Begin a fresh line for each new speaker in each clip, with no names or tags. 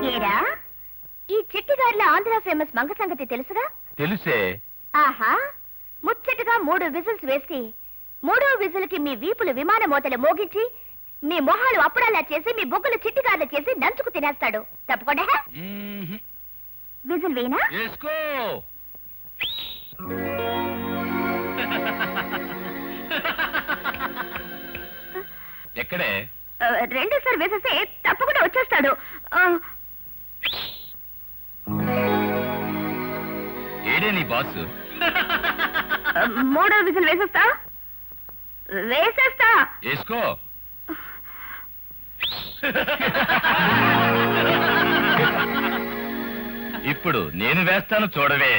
ఏరా ఈ చిట్టిగారిలో ఆంధ్ర ఫేమస్ మంగ సంగతి తెలుసుగా?
తెలుసే.
ఆహా, ముచ్చటగా 3 విజిల్స్ వేసి 3వ విజిల్కి మీ వీపులు విమాన మోతలు మోగించి మీ మొహాలు అప్పుడల్లా చేసి మీ బొగ్గులు చిట్టిగారులు చేసి నంచుకు తినేస్తాడు. తప్పకుండా విజిల్ వేయనా?
ఎక్కడే?
రెండోసారి వేసేస్తే తప్పకుండా వచ్చేస్తాడు.
ఏడే నీ బాస్?
3వ విజిల్ వేసేస్తా.
వేసుకో. ఇప్పుడు నేను వేస్తాను చూడవే.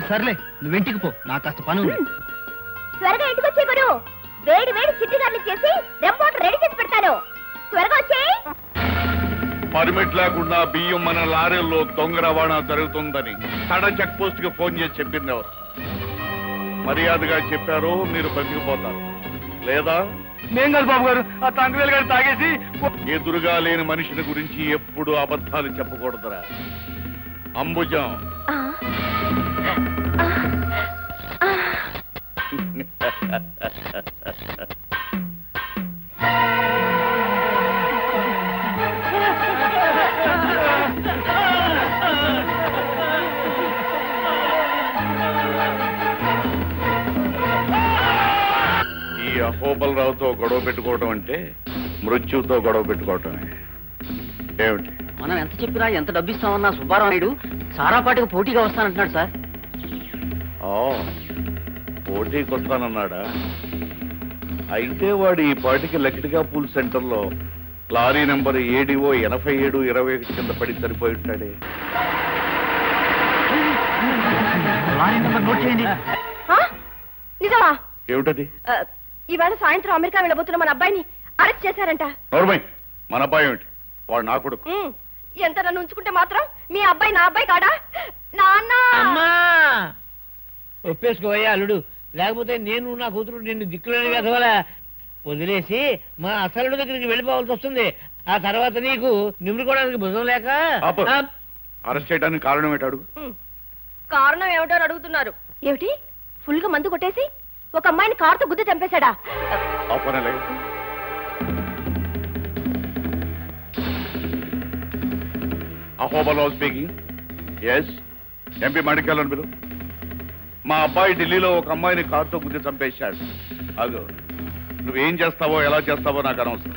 సర్లే, నువ్వు ఇంటికి పో, నాకు కాస్త పని ఉంది.
త్వరగా ఇంటికి వచ్చే గురు. వేడి వేడి చిట్టిగారులు చేసి రెపోర్ట్ రెడీ చేసి పెడతాను. త్వరగా వచ్చే.
పర్మిట్ లేకుండా బియ్యం మన లారీల్లో దొంగ రవాణా జరుగుతుందని తడ చెక్ పోస్ట్ కి ఫోన్ చేసి చెప్పింది ఎవరు? మర్యాదగా చెప్పారు, మీరు బతికిపోతారు. లేదా
నేను కాదు బాబు గారు, ఆ తంగవేలు గారు తాగేసి.
ఎదురుగా లేని మనిషిని గురించి ఎప్పుడు అబద్ధాలు చెప్పకూడదురా. అంబుజం ఈ అహోబలరావుతో గొడవ పెట్టుకోవటం అంటే మృత్యుతో గొడవ పెట్టుకోవటమే. ఏమిటి?
మనం ఎంత చెప్పినా ఎంత డబ్బిస్తామన్నా సుబ్బారావు నాయుడు సారాపాటికి పోటీగా వస్తానంటున్నాడు సార్.
పోటీకి వస్తానన్నాడా? అయితే వాడు ఈ పాటికి లకిటిగా పూల్ సెంటర్లో లారీ నెంబర్ ఏడిఓ 8721 కింద పడి సరిపోయి ఉంటాడే.
నిజమా?
ఏమిటది?
ఇవాళ సాయంత్రం అమెరికా వెళ్ళబోతున్న మన అబ్బాయిని అరెస్ట్ చేశారంట.
నోర్మై, మన అబ్బాయి ఏమిటి? వాడు నా కొడుకు.
ఎంత నన్ను ఉంచుకుంటే మాత్రం మీ అబ్బాయి నా అబ్బాయి కాడా? నాన్న
ఒప్పేసుకోవయ్యా అల్లుడు, లేకపోతే నేను నా కూతురు నిన్ను దిక్కులేని కదవలా వదిలేసి మా అసలుడు దగ్గరికి వెళ్ళిపోవాల్సి వస్తుంది. ఆ తర్వాత నీకు నిమ్ముకోవడానికి భుజం లేక.
అరెస్ట్ చేయడానికి కారణం ఏంటి అడుగు.
కారణం ఏమిటో అడుగుతున్నారు. ఏమిటి? ఫుల్ గా మందు కొట్టేసి ఒక అమ్మాయిని కారుతో గుద్ది చంపేశాడా?
అహోబలరావు స్పీకింగ్. ఎస్, ఎంపీ మడికల్ పిలు. మా అబ్బాయి ఢిల్లీలో ఒక అమ్మాయిని కారుతో గుద్ది చంపేశాడు. అగో, నువ్వేం చేస్తావో ఎలా చేస్తావో నాకు అనవసరం.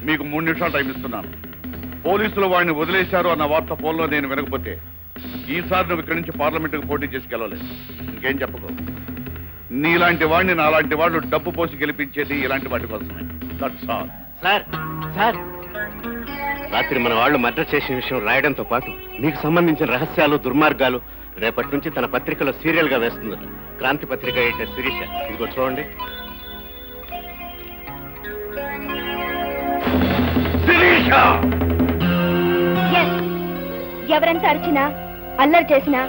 మీకు 3 నిమిషాలు టైం ఇస్తున్నాను. పోలీసులు వాడిని వదిలేశారు అన్న వార్త ఫోన్లో నేను వినకపోతే ఈసారి నువ్వు ఇక్కడి నుంచి పార్లమెంటుకు పోటీ చేసి గెలవలేదు. ఇంకేం చెప్పకో. నీలాంటి వాడిని నాలాంటి వాళ్ళు డబ్బు పోసి గెలిపించేది ఇలాంటి వాటి కోసమే. That's all.
సార్ సార్, రాత్రి మన వాళ్ళు మర్డర్ చేసిన విషయం రాయడంతో పాటు మీకు సంబంధించిన రహస్యాలు దుర్మార్గాలు రేపటి నుంచి తన పత్రికలో సీరియల్ గా వేస్తుందట. క్రాంతి పత్రిక ఎడిటర్ శిరీష. ఇదిగో చూడండి.
ఎవరంతా అరిచినా అల్లరి చేసినా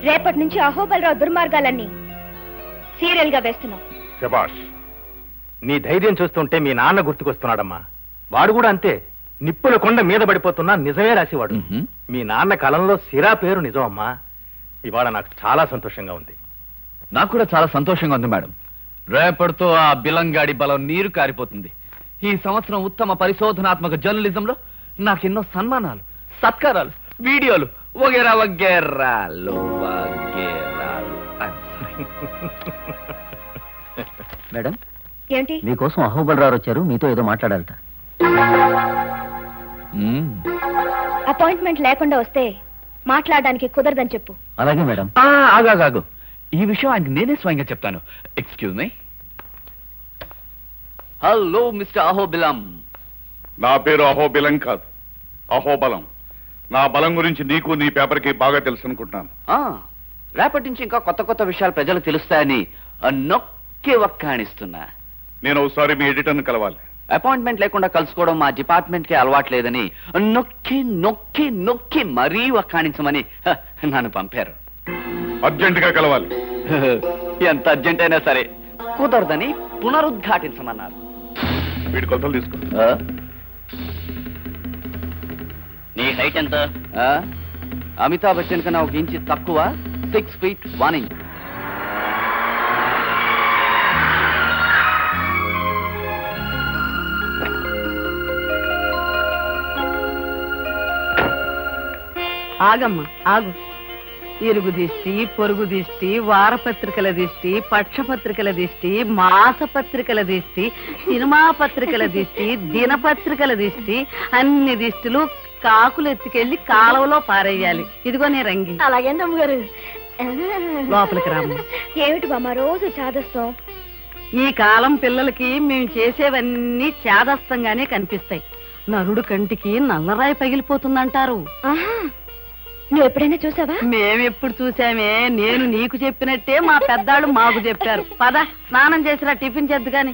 రేపటి నుంచి అహోబలరావు దుర్మార్గాలన్నీ సీరియల్ గా వేస్తున్నాం.
శభాష్, నీ ధైర్యం చూస్తుంటే మీ నాన్న గుర్తుకొస్తున్నాడమ్మా. వాడు కూడా అంతే, నిప్పుల కొండ మీద పడిపోతున్నా నిజమే రాసేవాడు. మీ నాన్న కాలంలో సిరా పేరు నిజం అమ్మా. ఇవాళ నాకు చాలా సంతోషంగా ఉంది.
నాకు కూడా చాలా సంతోషంగా ఉంది మేడం. రేపటితో ఆ బిలంగాడి బలం నీరు కారిపోతుంది. ఈ సంవత్సరం ఉత్తమ పరిశోధనాత్మక జర్నలిజంలో నాకెన్నో సన్మానాలు, సత్కారాలు, వీడియోలు వగేరా వగేరాలు వగేరాలు.
మేడం,
ఏంటి?
మీకోసం అహోబలరావు వచ్చారు, మీతో ఏదో మాట్లాడాలట.
అపాయింట్మెంట్ లేకుండా వస్తే మాట్లాడడానికి కుదరదని చెప్పు.
అలాగే మేడం.
ఆగాగాగు, ఈ విషయం ఆయనకి నేనే స్వయంగా చెప్తాను. Excuse me. Hello mister Ahobilam.
నా పేరు అహోబిలం కాదు, అహోబలం. నా బలం గురించి నీకు నీ పేపర్కి బాగా తెలుసు అనుకుంటున్నాను.
రేపటి నుంచి ఇంకా కొత్త కొత్త విషయాలు ప్రజలకు తెలుస్తాయని నొక్కి వక్కాణిస్తున్నా.
నేను ఒకసారి మీ ఎడిటర్ని కలవాలి.
అపాయింట్మెంట్ లేకుండా కలుసుకోవడం మా డిపార్ట్మెంట్ కి అలవాట్లేదని నొక్కి నొక్కి నొక్కి మరీ వక్కాణించమని నన్ను పంపారు.
అర్జెంటుగా కలవాలి.
ఎంత అర్జెంట్ అయినా సరే కుదరదని పునరుద్ఘాటించమన్నారు.
వీడి కొలతలు తీసుకో.
నీ హైట్ ఎంత?
అమితాబ్ బచ్చన్ కన్నా 1 ఇంచు తక్కువ, 6 feet 1 inch.
ఆగమ్మా ఆగు. ఇరుగు దిష్టి, పొరుగు దిష్టి, వారపత్రికల దిష్టి, పక్షపత్రికల దిష్టి, మాసపత్రికల దిష్టి, సినిమా పత్రికల దిష్టి, దినపత్రికల దిష్టి, అన్ని దిష్టిలు కాకులు ఎత్తుకెళ్లి కాలువలో పారేయాలి. ఇదిగో నీ రంగి.
అలాగే గారు.
లోపలికి రామ్మ.
ఏమిటి బామ్మ రోజు చాదస్తాం?
ఈ కాలం పిల్లలకి మేము చేసేవన్నీ చాదస్తంగానే కనిపిస్తాయి. నరుడు కంటికి నల్లరాయి పగిలిపోతుందంటారు.
నువ్వు ఎప్పుడైనా చూసావా?
మేమెప్పుడు చూసామే. నేను నీకు చెప్పినట్టే మా పెద్దాళ్ళు మాకు చెప్పారు. పద స్నానం చేసిరా, టిఫిన్ చేద్దు గాని.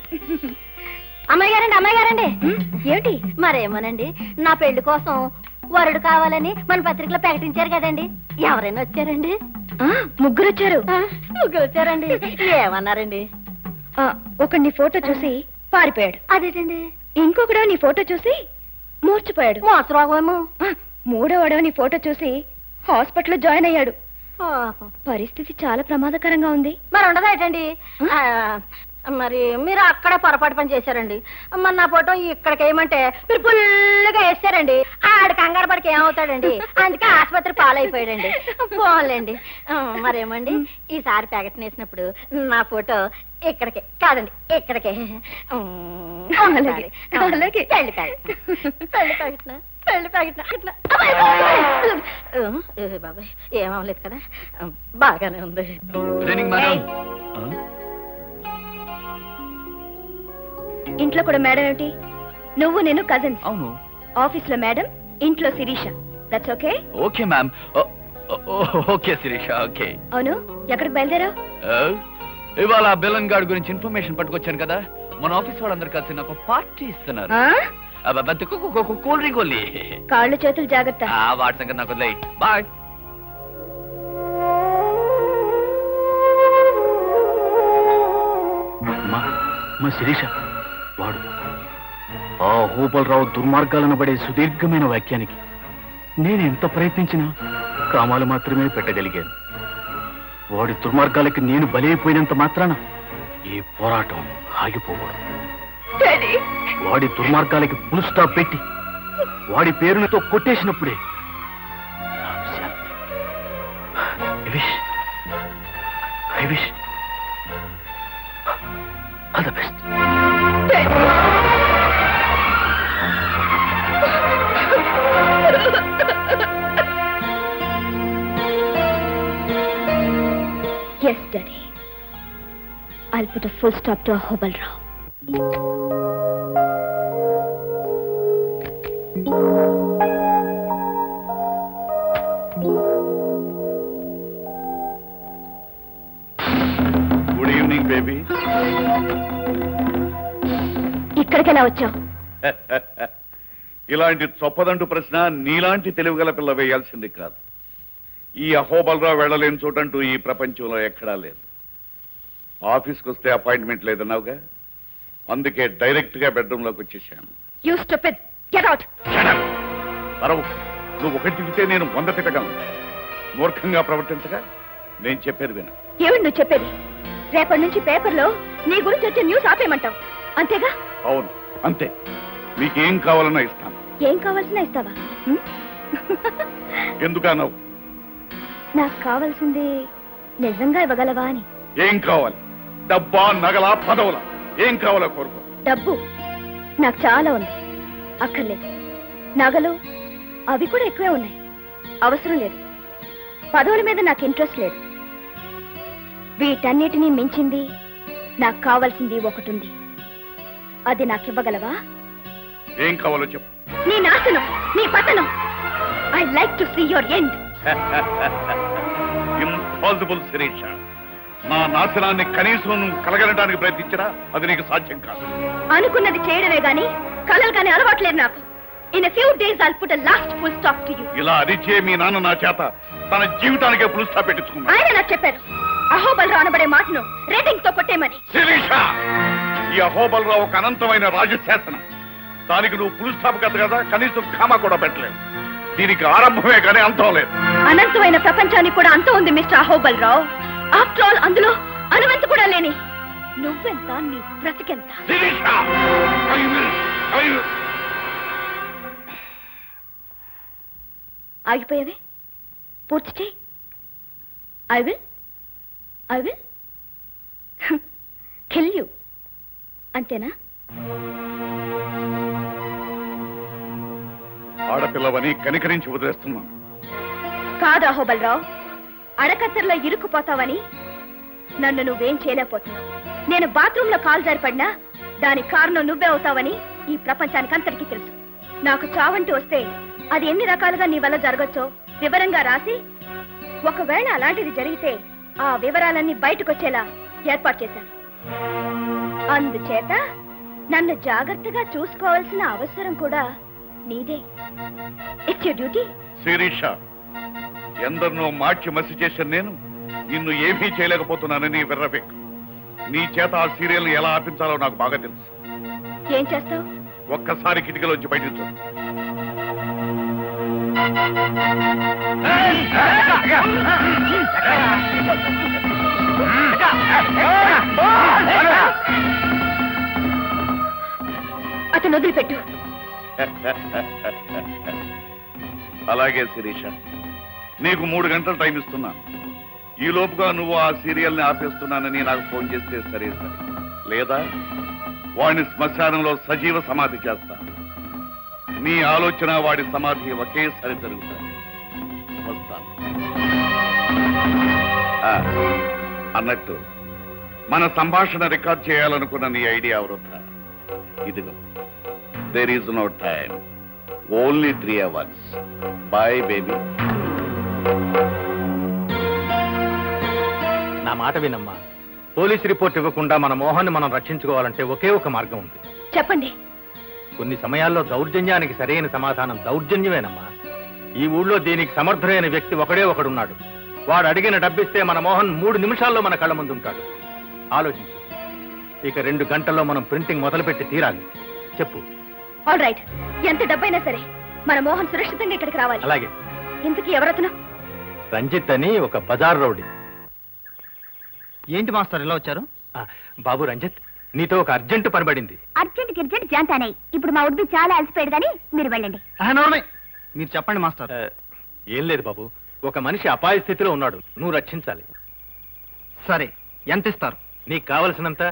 అమ్మాయి గారండి. ఏమిటి? మరేమోనండి, నా పెళ్లి కోసం వరుడు కావాలని మన పత్రికలో ప్రకటించారు కదండి. ఎవరైనా వచ్చారండి? ముగ్గురు వచ్చారండి. ఏమన్నారండి? ఒక నీ ఫోటో చూసి పారిపోయాడు. అదేంటండి? ఇంకొకడో నీ ఫోటో చూసి మూర్చిపోయాడు. మోసరోగమేమో. మూడోవాడో నీ ఫోటో చూసి హాస్పిటల్లో జాయిన్ అయ్యాడు. పరిస్థితి చాలా ప్రమాదకరంగా ఉంది. మరి ఉండదేటండి? మరి మీరు అక్కడ పొరపాటు పని చేశారండి. మరి నా ఫోటో ఇక్కడికి వేయమంటే మీరు ఫుల్గా వేస్తారండి. ఆడ కంగారు పడికి ఏమవుతాడండి? అందుకే ఆసుపత్రి పాలైపోయాడండి. పోలేండి. మరేమండి, ఈసారి ప్యాకెట్ వేసినప్పుడు నా ఫోటో ఇక్కడికే కాదండి, ఇక్కడికే. పెళ్లి ప్యాకెట్ ఇట్లా. బాబాయ్, ఏమవలేదు కదా? బాగానే ఉంది. ఇంట్లో కూడా మేడం ఏమిటి? నువ్వు నేను కజిన్స్.
అవును.
ఆఫీస్ లో మేడం, ఇంట్లో Sirisha. That's okay?
Okay ma'am. Okay Sirisha, okay.
అవును, ఎక్కడికి బయలుదేరావు?
ఇవాళ బెలన్ గార్డ్ గురించి ఇన్ఫర్మేషన్ పట్టుకొచ్చాను కదా. మన ఆఫీస్ వాళ్ళందరూ కలిసి నాకు పార్టీ ఇస్తున్నారు. Cool drink only.
కాళ్ళు చేతులు జాగ్రత్త.
వాటి సంగతి నాకు వదిలేయ్. బాయ్.
మా శిరీష వాడు ఆ హోబలరావు దుర్మార్గాలను పడే సుదీర్ఘమైన వాక్యానికి నేను ఎంత ప్రయత్నించినా కామాలు మాత్రమే పెట్టగలిగాను. వాడి దుర్మార్గాలకి నేను బలైపోయినంత మాత్రాన ఈ పోరాటం ఆగిపోకూడదు. వాడి దుర్మార్గాలకి ఫుల్ స్టాప్ పెట్టి వాడి పేరులతో కొట్టేసినప్పుడే I wish all the best.
Yes, Daddy. I'll put a full stop to Ahobalrao.
Good evening baby.
ఇక్కడికి ఎలా వచ్చావు?
ఇలాంటి చొప్పదంటు ప్రశ్న నీలాంటి తెలివిగల పిల్ల వేయాల్సింది కాదు. ఈ అహోబలరావు వెళ్ళలేని చోటంటూ ఈ ప్రపంచంలో ఎక్కడా లేదు. ఆఫీస్కి వస్తే అపాయింట్మెంట్ లేదన్నావుగా, అందుకే డైరెక్ట్ గా బెడ్రూమ్ లోకి వచ్చేసాను.
You stupid! Get out!
పరవు, నువ్వు ఒకటి తింటే నేను 100 తిట్టగలను. మూర్ఖంగా ప్రవర్తించగా నేను చెప్పేది విను.
ఏమిటి నువ్వు చెప్పేది? రేపటి నుంచి పేపర్లో నీ గురించి వచ్చే న్యూస్ ఆపేయమంటావు, అంతేగా?
అవును, అంతే. మీకేం కావాలన్నా ఇస్తాను.
ఏం కావాల్సిన ఇస్తావా?
ఎందుకన్నావు?
నాకు కావాల్సింది నిజంగా ఇవ్వగలవా అని.
ఏం కావాలి? డబ్బా, నగలా, పదవులా? ఏం కావాలో కోరుకో.
డబ్బు నాకు చాలా ఉంది, అక్కర్లేదు. నగలు అవి కూడా ఎక్కువే ఉన్నాయి, అవసరం లేదు. పదవుల మీద నాకు ఇంట్రెస్ట్ లేదు. వీటన్నిటినీ మించింది నాకు కావాల్సింది ఒకటి ఉంది, అది నాకు ఇవ్వగలవా?
ఏం కావాలో చెప్పు.
నీ నాశనం, నీ పతనం. I like to see your end.
Impossible Sirisha. నా నాశనాన్ని కనీసం నువ్వు కలగనడానికి ప్రయత్నించరా? అది నీకు సాధ్యం కాదు.
అనుకున్నది చేయడమే గాని కలలు కానీ అలవాట్లేదు నాకు. In a few days I'll put a last full stop to you.
ఇలా అరిచే మీ నాన్న నా చేత తన జీవితానికే ఫుల్ స్టాప్ పెట్టించుకున్నా.
ఆయన నాకు చెప్పారు అహోబలరావు అనబడే మాటను రేటింగ్ తో కొట్టేమని.
శిరీష, ఈ అహోబలరావు ఒక అనంతమైన రాజశాసనం. దానికి నువ్వు ఫుల్ స్టాప్ కదా, కనీసం కామా కూడా పెట్టలేవు. దీనికి ఆరంభమే కానీ అంతం లేదు.
అనంతమైన ప్రపంచానికి కూడా అంతం ఉంది మిస్టర్ అహోబలరావు. ఆఫ్టర్ ఆల్ అందులో అనువంత కూడా లేని నువ్వెంత, నీ బ్రతికెంత?
శిరీష,
ఆగిపోయావే, పూర్తి చేయి. I will kill you. అంతేనా?
ఆడపిల్లవని కనికరించి వదిలేస్తున్నాను.
కాదు అహోబలరావు, అడకత్తర్లో ఇరుక్కుపోతావని నన్ను నువ్వేం చేయలేకపోతున్నావు. నేను బాత్రూంలో కాలు జారిపడినా దానికి కారణం నువ్వే అవుతావని ఈ ప్రపంచానికి అంతటికీ తెలుసు. నాకు చావంటూ వస్తే అది ఎన్ని రకాలుగా నీ వల్ల జరగచ్చో వివరంగా రాసి, ఒకవేళ అలాంటిది జరిగితే ఆ వివరాలన్నీ బయటకొచ్చేలా ఏర్పాటు చేశాను. అందుచేత నన్ను జాగ్రత్తగా చూసుకోవాల్సిన అవసరం కూడా నీదే. It's your duty.
శిరీష, ఎందరినో మార్చి మసి చేశాను నేను. నిన్ను ఏమీ చేయలేకపోతున్నానని విర్రబెక్కు. నీ చేత ఆ సీరియల్ ఎలా ఆపించాలో నాకు బాగా తెలుసు.
ఏం చేస్తావు?
ఒక్కసారి కిటికీలోంచి బయటికి చూడు.
అతను వదిలిపెట్టు.
అలాగే శిరీష, నీకు 3 గంటలు టైం ఇస్తున్నా. ఈ లోపుగా నువ్వు ఆ సీరియల్ ని ఆపేస్తున్నానని నాకు ఫోన్ చేస్తే సరే సరే, లేదా వాడిని శ్మశానంలో సజీవ సమాధి చేస్తా. నీ ఆలోచన వాడి సమాధి ఒకేసారి జరుగుతాయి. వస్తాను. అన్నట్టు మన సంభాషణ రికార్డ్ చేయాలనుకున్న నీ ఐడియా వృధా. ఇదిగో, there is no time, only 3 hours. Bye baby.
నా మాట వినమ్మా. పోలీస్ రిపోర్ట్ ఇవ్వకుండా మన మోహన్ మనం రక్షించుకోవాలంటే ఒకే ఒక మార్గం ఉంది.
చెప్పండి.
కొన్ని సమయాల్లో దౌర్జన్యానికి సరైన సమాధానం దౌర్జన్యమేనమ్మా. ఈ ఊళ్ళో దీనికి సమర్థుడైన వ్యక్తి ఒకడే ఒకడున్నాడు. వాడు అడిగిన డబ్బిస్తే మన మోహన్ 3 నిమిషాల్లో మన కళ్ళ ముందు ఉంటాడు. ఆలోచించు. ఇక 2 గంటల్లో మనం ప్రింటింగ్ మొదలుపెట్టి తీరాలి. చెప్పు.
ఆల్ రైట్, ఎంత డబ్బైనా సరే మన మోహన్ సురక్షితంగా ఇక్కడికి రావాలి.
అలాగే.
ఇంతకీ ఎవరతను?
రంజిత్ అని ఒక బజార్ రౌడీ.
ఏంటి మాస్టర్ ఇలా వచ్చారు?
బాబు రంజిత్, నీతో ఒక అర్జెంట్ పని పడింది.
అర్జెంట్ గిర్జెంట్ జాంతానాయి. ఇప్పుడు మా ఉడ్బి చాలా అలసిపోయాడు కానీ మీరు వెళ్ళండి.
మీరు చెప్పండి మాస్టర్.
ఏం లేదు బాబు, ఒక మనిషి అపాయ స్థితిలో ఉన్నాడు. నువ్వు రక్షించాలి.
సరే, ఎంత ఇస్తారు?
నీకు కావలసినంత.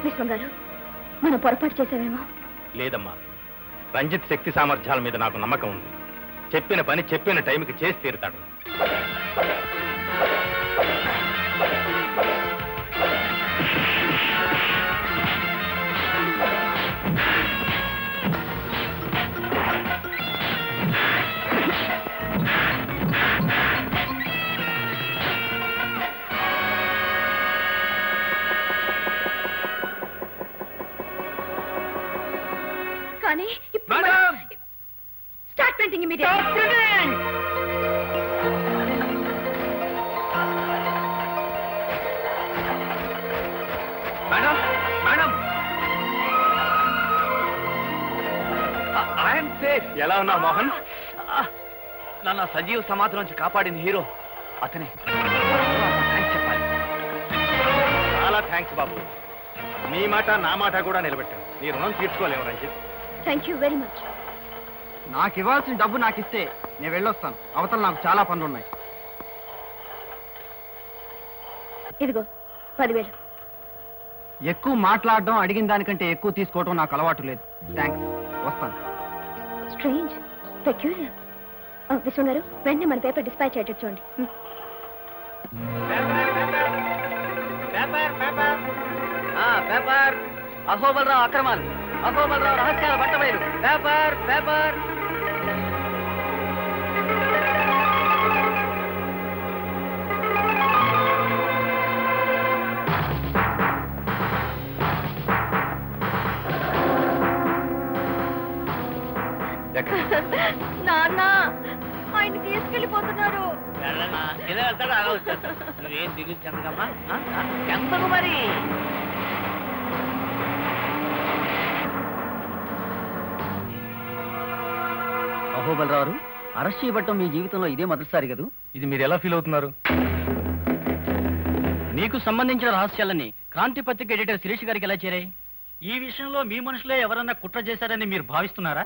విశ్వం గారు మనం పొరపాటు చేసామేమో.
లేదమ్మా, రంజిత్ శక్తి సామర్థ్యాల మీద నాకు నమ్మకం ఉంది. చెప్పిన పని చెప్పిన టైంకి చేసి తీరుతాడు.
కానీ start printing immediate.
Madam madam I'm safe.
ఎలా ఉన్నావు మోహన్?
నన్ను సజీవ సమాధి నుంచి కాపాడిన హీరో అతనే. థాంక్స్ చెప్పాలి.
చాలా థ్యాంక్స్ బాబు. నీ మాట నా మాట కూడా నిలబెట్టాను. నీ రుణం తీర్చుకోలేము Ranjith.
Thank you very much.
నాకు ఇవ్వాల్సిన డబ్బు నాకు ఇస్తే నేను వెళ్ళొస్తాను. అవతల నాకు చాలా పనులు ఉన్నాయి.
ఇదిగో 10,000.
ఎక్కువ మాట్లాడడం, అడిగిన దానికంటే ఎక్కువ తీసుకోవడం నాకు అలవాటు లేదు. థ్యాంక్స్, వస్తాను.
Strange, peculiar. విశ్వం గారు వెంటనే మన పేపర్ డిస్పాచ్ అయ్యేటట్టు చూడండి.
పేపర్ అహోబలరావు అక్రమాలు, అహోబలరావు రహస్యాల బట్టబయలు. Paper paper.
నాన్న ఆయన తీసుకెళ్ళిపోతున్నారు.
ఇలా వెళ్తాడు, అలా వచ్చేస్తాడు. నువ్వేం దిగులు చెందకమ్మా, చెందకు మరి.
అహోబలరావు అరెస్ట్ చేయబట్టం మీ జీవితంలో ఇదే మొదటిసారి కదూ?
ఇది మీరు ఎలా ఫీల్ అవుతున్నారు?
మీకు సంబంధించిన రహస్యాలన్నీ క్రాంతి పత్రిక ఎడిటర్ శిరీష్ గారికి ఎలా చేరాయి? ఈ విషయంలో మీ మనుషులే ఎవరన్నా కుట్ర చేశారని మీరు భావిస్తున్నారా?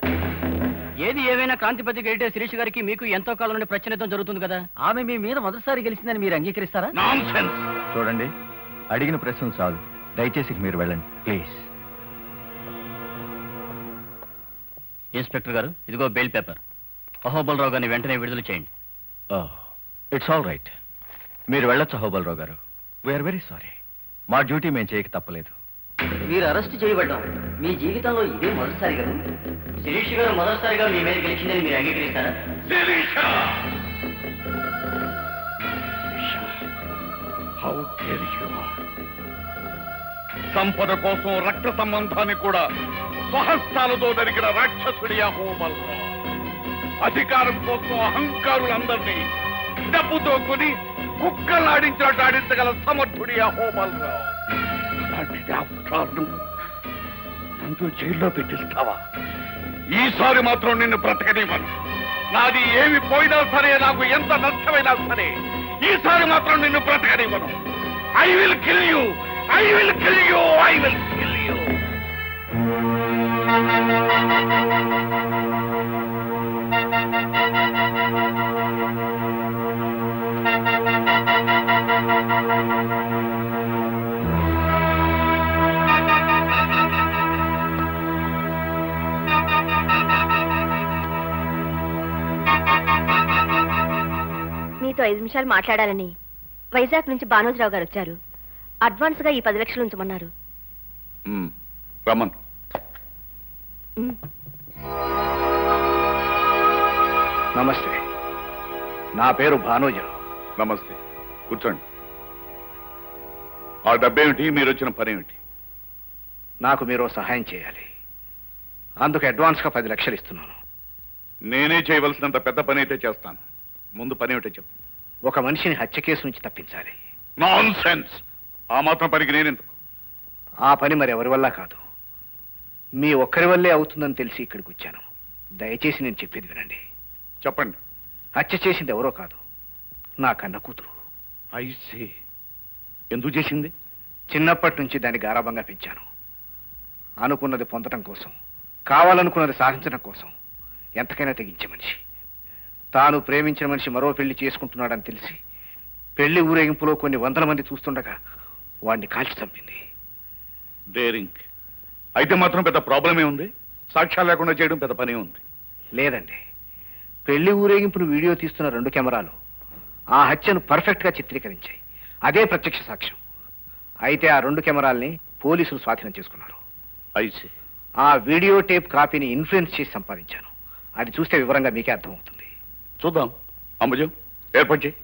ఏది ఏవైనా క్రాంతి పత్రిక ఎడిటర్ శిరీష్ గారికి మీకు ఎంతో కాలం నుండి ప్రశ్నించడం జరుగుతుంది కదా. ఆమె మీ మీద మొదటిసారి గెలిచిందని మీరు అంగీకరిస్తారా?
నాన్సెన్స్.
చూడండి, అడిగిన ప్రశ్న చాలు. దయచేసి మీరు వెళ్ళండి ప్లీజ్.
ఇన్స్పెక్టర్ గారు, ఇదిగో బెయిల్ పేపర్. అహోబలరావు గారిని వెంటనే విడుదల చేయండి.
It's all right. మీరు వెళ్ళొచ్చు అహోబలరావు గారు. We're very sorry. మా డ్యూటీ మేము చేయక తప్పలేదు.
మీరు అరెస్ట్ చేయబడ్డాం మీ జీవితంలో ఇదే మొదటిసారి కదా. శిరీష్ గారు మొదటిసారిగా మీ మీద గెలిచిందని మీరు అంగీకరిస్తారా?
సంపద కోసం రక్త సంబంధాన్ని కూడా స్వహస్తాలతో దొరికిన రాక్షసుడి అహోబలరావు, అధికారం కోసం అహంకారులందరినీ డబ్బుతో కొని కుక్కలు ఆడించినట్టు ఆడించగల సమర్థుడి అహోబలరావు. అలాంటి డాక్టర్ను నన్ను జైల్లో పెట్టిస్తావా? ఈసారి మాత్రం నిన్ను బ్రతకనివ్వను. నాది ఏమి పోయినా సరే, నాకు ఎంత నష్టమైనా సరే, ఈసారి మాత్రం నిన్ను బ్రతకనివ్వను. I will kill you, I will kill you, I will kill you.
మీతో 5 నిమిషాలు మాట్లాడాలని వైజాగ్ నుంచి భానోజరావు గారు వచ్చారు. అడ్వాన్స్ గా ఈ 10 లక్షలు ఉంచమన్నారు.
రమన్,
నమస్తే, నా పేరు భానోజరావు.
నమస్తే, కూర్చోండి. ఆ డబ్బేమిటి? మీరు వచ్చిన పని ఏమిటి?
నాకు మీరు సహాయం చేయాలి. అందుకు అడ్వాన్స్గా 10 లక్షలు ఇస్తున్నాను.
నేనే చేయవలసినంత పెద్ద పని అయితే చేస్తాను. ముందు పని ఏమిటో చెప్పు.
ఒక మనిషిని హత్య కేసు నుంచి తప్పించాలి.
నాన్సెన్స్. ఆ మాత్రం పనికి నేనెందుకు?
ఆ పని మరి ఎవరి వల్ల కాదు, మీ ఒక్కరి వల్లే అవుతుందని తెలిసి ఇక్కడికి వచ్చాను. దయచేసి నేను చెప్పేది వినండి.
చెప్పండి.
హత్య చేసింది ఎవరో కాదు, నా కన్న కూతురు.
ఐసీ. ఎందుకు చేసింది?
చిన్నప్పటి నుంచి దాన్ని గారాబంగా పెంచాను. అనుకున్నది పొందడం కోసం, కావాలనుకున్నది సాధించడం కోసం
ఎంతకైనా తెగించే మనిషి. తాను ప్రేమించిన మనిషి మరో పెళ్లి చేసుకుంటున్నాడని తెలిసి పెళ్లి ఊరేగింపులో కొన్ని వందల మంది చూస్తుండగా వాడిని కాల్చి చంపింది.
డేరింగ్ అయితే మాత్రం పెద్ద ప్రాబ్లమే ఉంది. సాక్ష్యాలు లేకుండా చేయడం పెద్ద పనే ఉంది.
లేదండి, పెళ్లి ఊరేగింపును వీడియో తీస్తున్న 2 కెమెరాలు ఆ హత్యను పర్ఫెక్ట్ గా చిత్రీకరించాయి. అదే ప్రత్యక్ష సాక్ష్యం. అయితే ఆ 2 కెమెరాల్ని పోలీసులు స్వాధీనం చేసుకున్నారు.
ఐసి
ఆ వీడియో టేప్ కాపీని ఇన్ఫ్లుయెన్స్ చేసి సంపాదించాను. అది చూస్తే వివరంగా మీకే అర్థమవుతుంది.
చూద్దాం. అంబుజం ఏర్పాటు చేయి.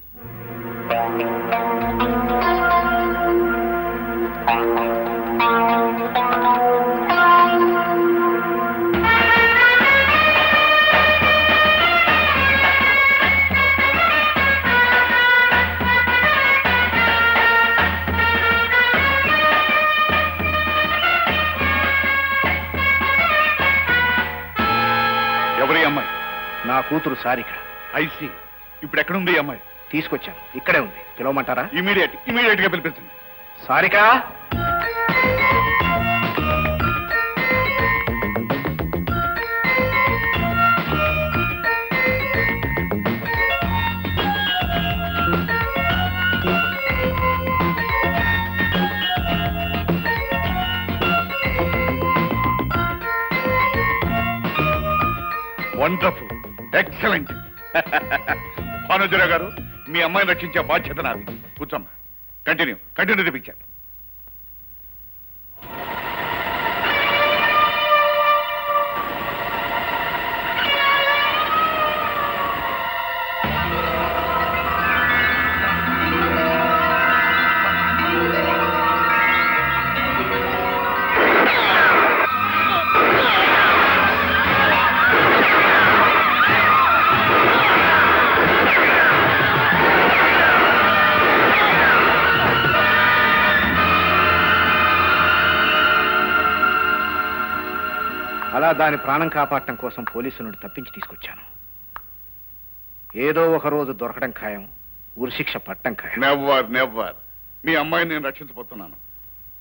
ఎవరి అమ్మాయి?
నా కూతురు సారిక.
ఐసి ఇప్పుడు ఎక్కడుంది ఈ అమ్మాయి?
తీసుకొచ్చాను, ఇక్కడే ఉంది. పిలవమంటారా?
ఇమీడియట్ గా పిలిపించండి.
Sarika,
wonderful, excellent. భానుజరావు గారు, మీ అమ్మాయిని రక్షించే బాధ్యత నాది. కూర్చోమ్మా. కంటిన్యూ తెప్పించాను.
అలా దాని ప్రాణం కాపాడటం కోసం పోలీసులను తప్పించి తీసుకొచ్చాను. ఏదో ఒక రోజు దొరకడం ఖాయం, ఉరిశిక్ష పట్టడం ఖాయం.
నెవర్. మీ అమ్మాయిని నేను రక్షించబోతున్నాను.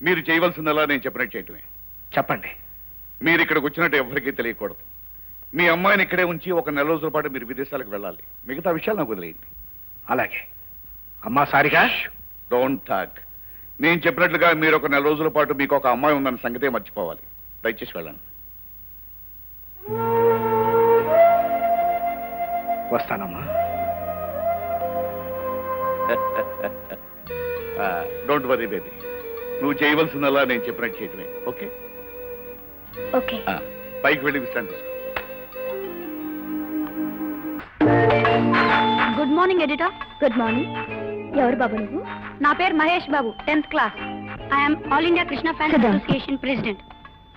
మీరు చేయవలసిందలా నేను చెప్పినట్టు చేయటమే.
చెప్పండి.
మీరు ఇక్కడికి వచ్చినట్టు ఎవరికీ తెలియకూడదు. మీ అమ్మాయిని ఇక్కడే ఉంచి 1 నెల రోజుల పాటు మీరు విదేశాలకు వెళ్ళాలి. మిగతా విషయాలు నాకు వదిలేయండి.
అలాగే. అమ్మా సారిగా,
డోంట్ టాక్. నేను చెప్పినట్లుగా మీరు 1 నెల రోజుల పాటు మీకు ఒక అమ్మాయి ఉందన్న సంగతే మర్చిపోవాలి. దయచేసి వెళ్ళండి.
వస్తానమ్మా.
Don't worry baby. నువ్వు చేయవలసిందల్లా నేను చెప్పినట్టు చేయటమే. Okay
okay.
పైకి వెళ్ళి విశ్రాంతి తీసుకో.
Good morning editor. Good morning. ఎవరు బాబు నువ్వు? నా పేరు Mahesh Babu, 10th class. I'm all India Krishna fans association president.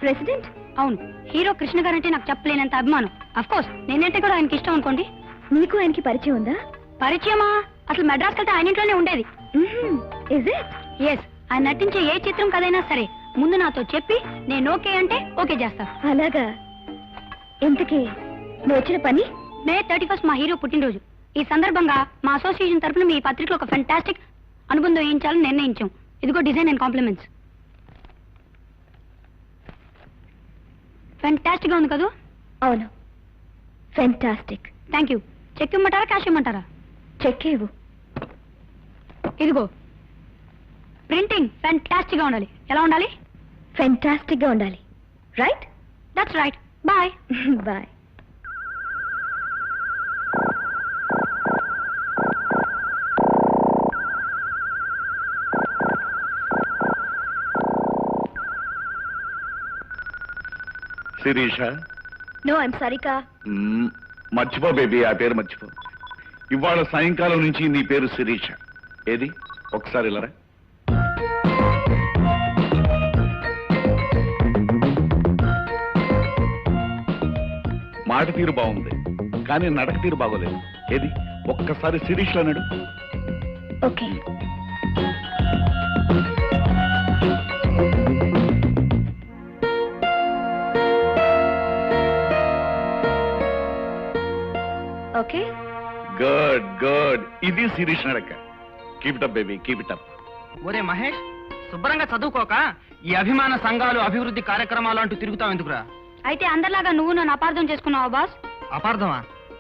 President? అవును. హీరో కృష్ణ గారంటే నాకు చెప్పలేనంత అభిమానం. అఫ్ కోర్స్ నేనంటే కూడా ఆయనకి ఇష్టం అనుకోండి. నీకు ఆయనకి పరిచయం ఉందా? పరిచయమా? అసలు మెడ్రాస్ వెళ్తే ఆయన ఇంట్లోనే ఉండేది. ఎస్. ఆయన నటించే ఏ చిత్రం కదైనా సరే ముందు నాతో చెప్పి నేను ఓకే అంటే ఓకే చేస్తా. అలాగా. ఇంతకీ నువ్వు వచ్చిన పని? మే 31 మా హీరో పుట్టినరోజు. ఈ సందర్భంగా మా అసోసియేషన్ తరఫున మీ పత్రికలో ఒక ఫెంటాస్టిక్ అనుబంధం వేయించాలని నిర్ణయించాం. ఇదిగో డిజైన్ అండ్ కాంప్లిమెంట్స్. ఫెంటాస్టిక్ గా ఉంది కదా? అవును, ఫెంటాస్టిక్. Thank you. చెక్ ఇమ్మంటారా, క్యాష్ ఇమ్మంటారా? చెక్ ఇవ్వు. ఇదిగో. ప్రింటింగ్ ఫెంటాస్టిక్ గా ఉండాలి. ఎలా ఉండాలి? ఫెంటాస్టిక్ గా ఉండాలి. Right? That's right. Bye. Bye.
Sirisha?
No, I'm Sarika.
మర్చిపో బేబీ, ఆ పేరు మర్చిపో. ఇవాళ సాయంకాలం నుంచి నీ పేరు శిరీష. ఏది? ఒకసారి ఇలారా. మాట తీరు బాగుంది, కానీ నడక తీరు బాగోలేదు. ఏది? ఒక్కసారి శిరీష్ అన్నాడు.
ఓకే. ఓకే.
గుడ్. ఇది శిరీష్ నడక. Keep it up baby, keep it up.
ఒరే మహేష్, శుభ్రంగా చదువుకోక ఈ అభిమాన సంఘాలు, అభివృద్ధి కార్యక్రమాలు అంటూ తిరుగుతావు ఎందుకురా?
అయితే అందరిలాగా నువ్వు నన్ను అపార్థం చేసుకున్నావా బాస్?
అపార్థమా?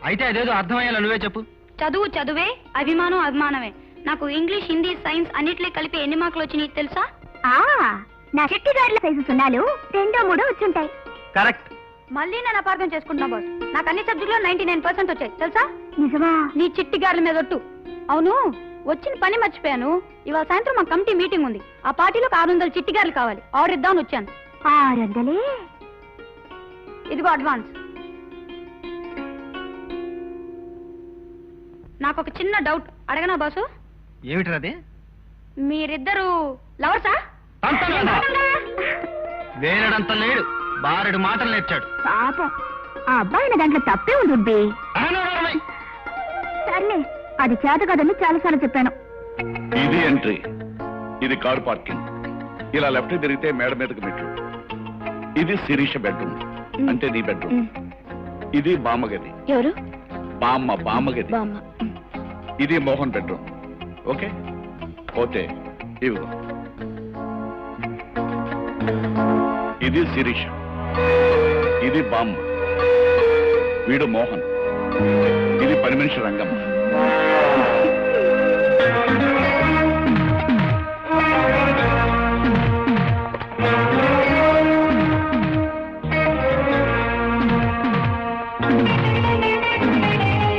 అయితే అదేదో అర్థమయ్యేలా నువ్వే చెప్పు.
చదువు చదువే, అభిమానం అభిమానమే. నాకు ఇంగ్లీష్, హిందీ, సైన్స్ అన్నిట్లో కలిపి ఎన్ని మార్కులు వచ్చినాయి తెలుసా? నా చెట్టి గారిల సైజు సున్నాలు 2, 3 వచ్చుంటాయి.
కరెక్ట్.
మళ్ళీ నేను అపార్థం చేసుకుంటున్నా బాస్. నాకు అన్ని సబ్జెక్టులో 99% వచ్చాయి తెలుసా? నిజమా? నీ చిట్టి గార్ల మీద ఒట్టు. అవును, వచ్చిన పని మర్చిపోయాను. ఇవాళ సాయంత్రం మా కమిటీ మీటింగ్ ఉంది. ఆ పార్టీలోకి 600 చిట్టి గారులు కావాలి. ఆర్డర్ ఇద్దామని వచ్చాను. 600? ఇదిగో అడ్వాన్స్. నాకు ఒక చిన్న డౌట్, అడగనా బాసు?
ఏమిటది?
మీరిద్దరు లవర్సా?
వేరడంత లేడు, బారెడు మాటలు నేర్చాడు.
పాపం, ఆ అబ్బాయి దాంట్లో తప్పే ఉంది. సర్లే, అది చేత కదని చాలాసార్లు చెప్పాను.
ఇది ఎంట్రీ, ఇది కార్ పార్కింగ్. ఇలా లెఫ్ట్ తిరిగితే మేడ మీదకి మెట్లు. ఇది శిరీష బెడ్రూమ్, అంటే నీ బెడ్రూమ్. ఇది బామ్మగది.
ఎవరు?
బామ్మగది. ఇది మోహన్ బెడ్రూమ్. ఓకే, పోతే ఇవిగో. ఇది శిరీష, ఇది బామ్మ, వీడు మోహన్, ఇది పని మనిషి Rangamma.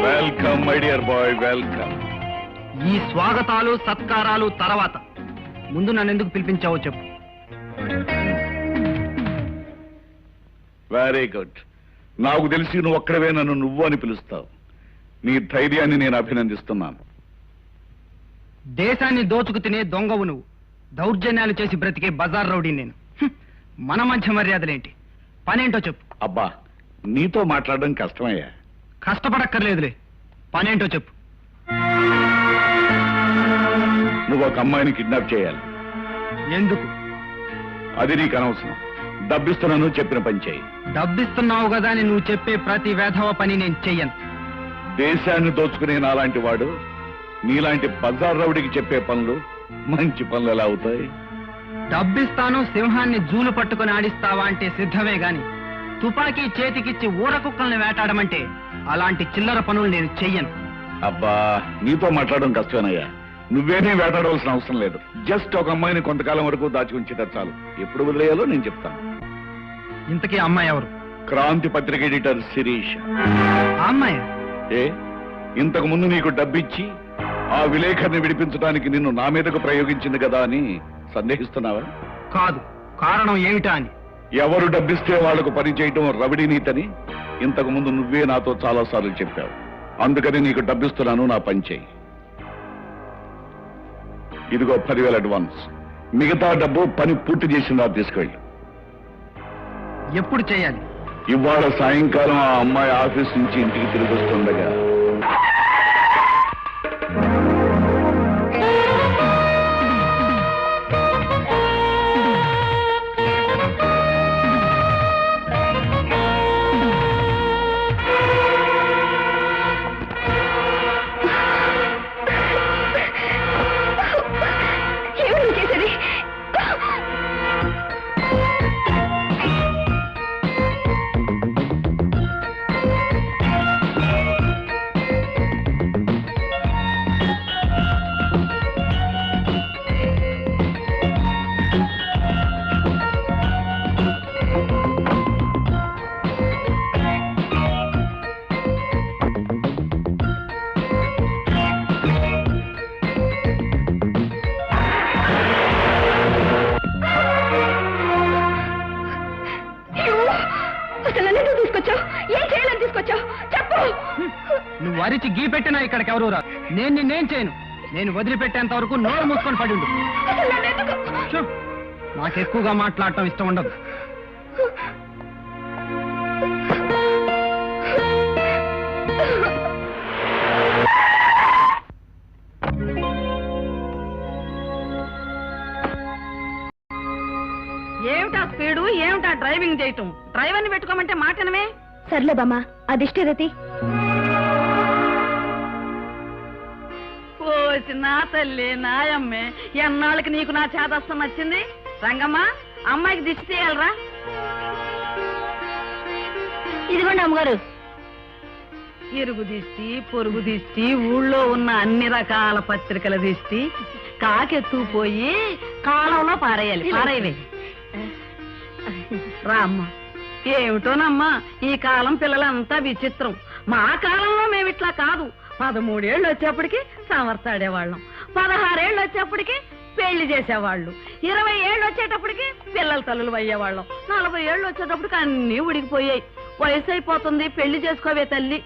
Welcome my dear bye, welcome.
ఈ స్వాగతాలు సత్కారాలు తర్వాత ముందు నన్ను ఎందుకు పిలిపించావో చెప్పు.
Very good. నాకు తెలిసి నువ్వు ఒక్కడవే నన్ను నువ్వు అని పిలుస్తావు. నీ ధైర్యాన్ని నేను అభినందిస్తున్నాను.
దేశాన్ని దోచుకు తినే దొంగవు నువ్వు. దౌర్జన్యాలు చేసి బ్రతికే బజార్ రౌడీ నేను. మన మధ్య మర్యాదలేంటి? పనేంటో చెప్పు.
అబ్బా, నీతో మాట్లాడడం కష్టమయ్యా.
కష్టపడక్కర్లేదులే, పనేంటో చెప్పు.
నువ్వు ఒక అమ్మాయిని కిడ్నాప్ చేయాలి.
ఎందుకు?
అది నీకు అనవసరం. డబ్బిస్తున్నాను, చెప్పిన పని చేయి.
డబ్బిస్తున్నావు కదా అని నువ్వు చెప్పే ప్రతి వేధవ పని నేను చెయ్యను.
దేశాన్ని దోచుకునే నాలాంటి వాడు నీలాంటి బజార్ రౌడికి చెప్పే పనులు మంచి పనులు ఎలా అవుతాయి?
డబ్బిస్తాను, సింహాన్ని జూలు పట్టుకుని ఆడిస్తావా అంటే సిద్ధమే గాని తుపాకీ చేతికిచ్చి ఊరకుక్కల్ని వేటాడమంటే అలాంటి చిల్లర పనులు నేను చెయ్యను.
అబ్బా, నీతో మాట్లాడడం కష్టమేనయ్యా. నువ్వేమీ వేటాడవలసిన అవసరం లేదు. జస్ట్ ఒక అమ్మాయిని కొంతకాలం వరకు దాచి ఉంచితే చాలు. ఎప్పుడు వదిలేయాలో నేను చెప్తాను.
ఇంతకీ అమ్మాయి ఎవరు?
క్రాంతి పత్రిక ఎడిటర్ శిరీష.
ఆ అమ్మాయి?
ఏ, ఇంతకు ముందు నీకు డబ్బిచ్చి ఆ విలేకరిని విడిపించడానికి నిన్ను నా మీదకు ప్రయోగించింది కదా అని సందేహిస్తున్నావా?
కాదు. కారణం ఏమిటా అని.
ఎవరు డబ్బిస్తే వాళ్లకు పని చేయటం రవిడి నీతని ఇంతకు ముందు నువ్వే నాతో చాలా సార్లు చెప్పావు. అందుకని నీకు డబ్బిస్తున్నాను, నా పని చేయి. ఇదిగో 10,000 అడ్వాన్స్. మిగతా డబ్బు పని పూర్తి చేసిందా తీసుకెళ్ళి.
ఎప్పుడు చేయాలి?
ఇవాళ సాయంకాలం ఆ అమ్మాయి ఆఫీస్ నుంచి ఇంటికి తిరిగి వస్తుండగా.
నువ్వు అరిచి గీ పెట్టినా ఇక్కడికి ఎవరు రా. నేను నిన్నేం చేయను. నేను వదిలిపెట్టేంత వరకు నోరు మూసుకొని పడి ఉండు. నాకు ఎక్కువగా మాట్లాడటం ఇష్టం ఉండదు.
ఏమిటా స్పీడు, ఏమిటా డ్రైవింగ్ చేయటం? డ్రైవర్ని పెట్టుకోమంటే మాటనమే.
సర్లే బామ్మ, అదిష్టేదతి.
ఓసి నా తల్లి నాయమ్మే, ఎన్నాళ్ళకి నీకు నా చేదస్తం వచ్చింది. రంగమ్మ, అమ్మాయికి దిష్టి తీయాలరా.
ఇదిగోండి అమ్మగారు.
ఇరుగు దిష్టి పొరుగు దిష్టి ఊళ్ళో ఉన్న అన్ని రకాల పత్రికల దిష్టి కాకెత్తుకుపోయి కాలంలో పారేయాలి. పారేయవే రామ్మా. ఏమిటోనమ్మా ఈ కాలం పిల్లలంతా విచిత్రం. మా కాలంలో మేమిట్లా కాదు. 13 ఏళ్ళు వచ్చేప్పటికి సమర్తాడేవాళ్ళం, 16 ఏళ్ళు వచ్చేప్పటికి పెళ్లి చేసేవాళ్ళు, 20 ఏళ్ళు వచ్చేటప్పటికి పిల్లల తల్లులు అయ్యేవాళ్ళం, 40 ఏళ్ళు వచ్చేటప్పటికి అన్నీ ఉడికిపోయాయి. వయసు అయిపోతుంది, పెళ్లి చేసుకోవే తల్లి.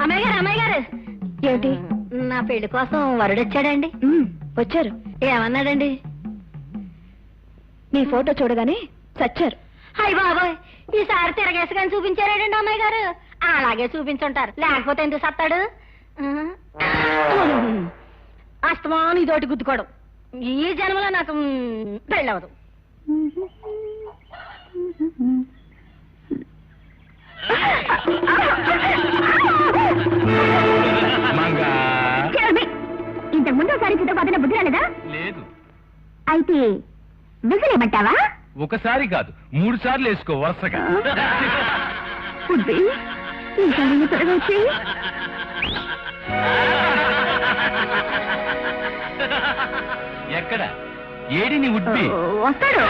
అమ్మాయి గారు, అమ్మాయి గారు, ఏమిటి నా పెళ్లి కోసం వరుడొచ్చాడండి? వచ్చారు. ఏమన్నాడండి? మీ ఫోటో చూడగానే చచ్చారు. అయ్య బాబోయ్, ఈసారి తిరగేసుకొని చూపించారేడండి అమ్మాయి గారు? అలాగే చూపించుంటారు, లేకపోతే ఎందుకు సత్తాడు? అస్తమాను ఇదోటి గుద్దుకోవడం. ఈ జన్మలో నాకు పెళ్ళవదు. ఇంతకు ముందు ఒకసారి చుట్టూ బుద్ధి రాలేదా?
లేదు.
అయితే విసిరేమంటావా?
ఒకసారి కాదు 3 సార్లు వేసుకో వరుసగా.
త్వరగా వచ్చి
ఎక్కడ ఏడిని ఉడ్బి
వస్తాడు.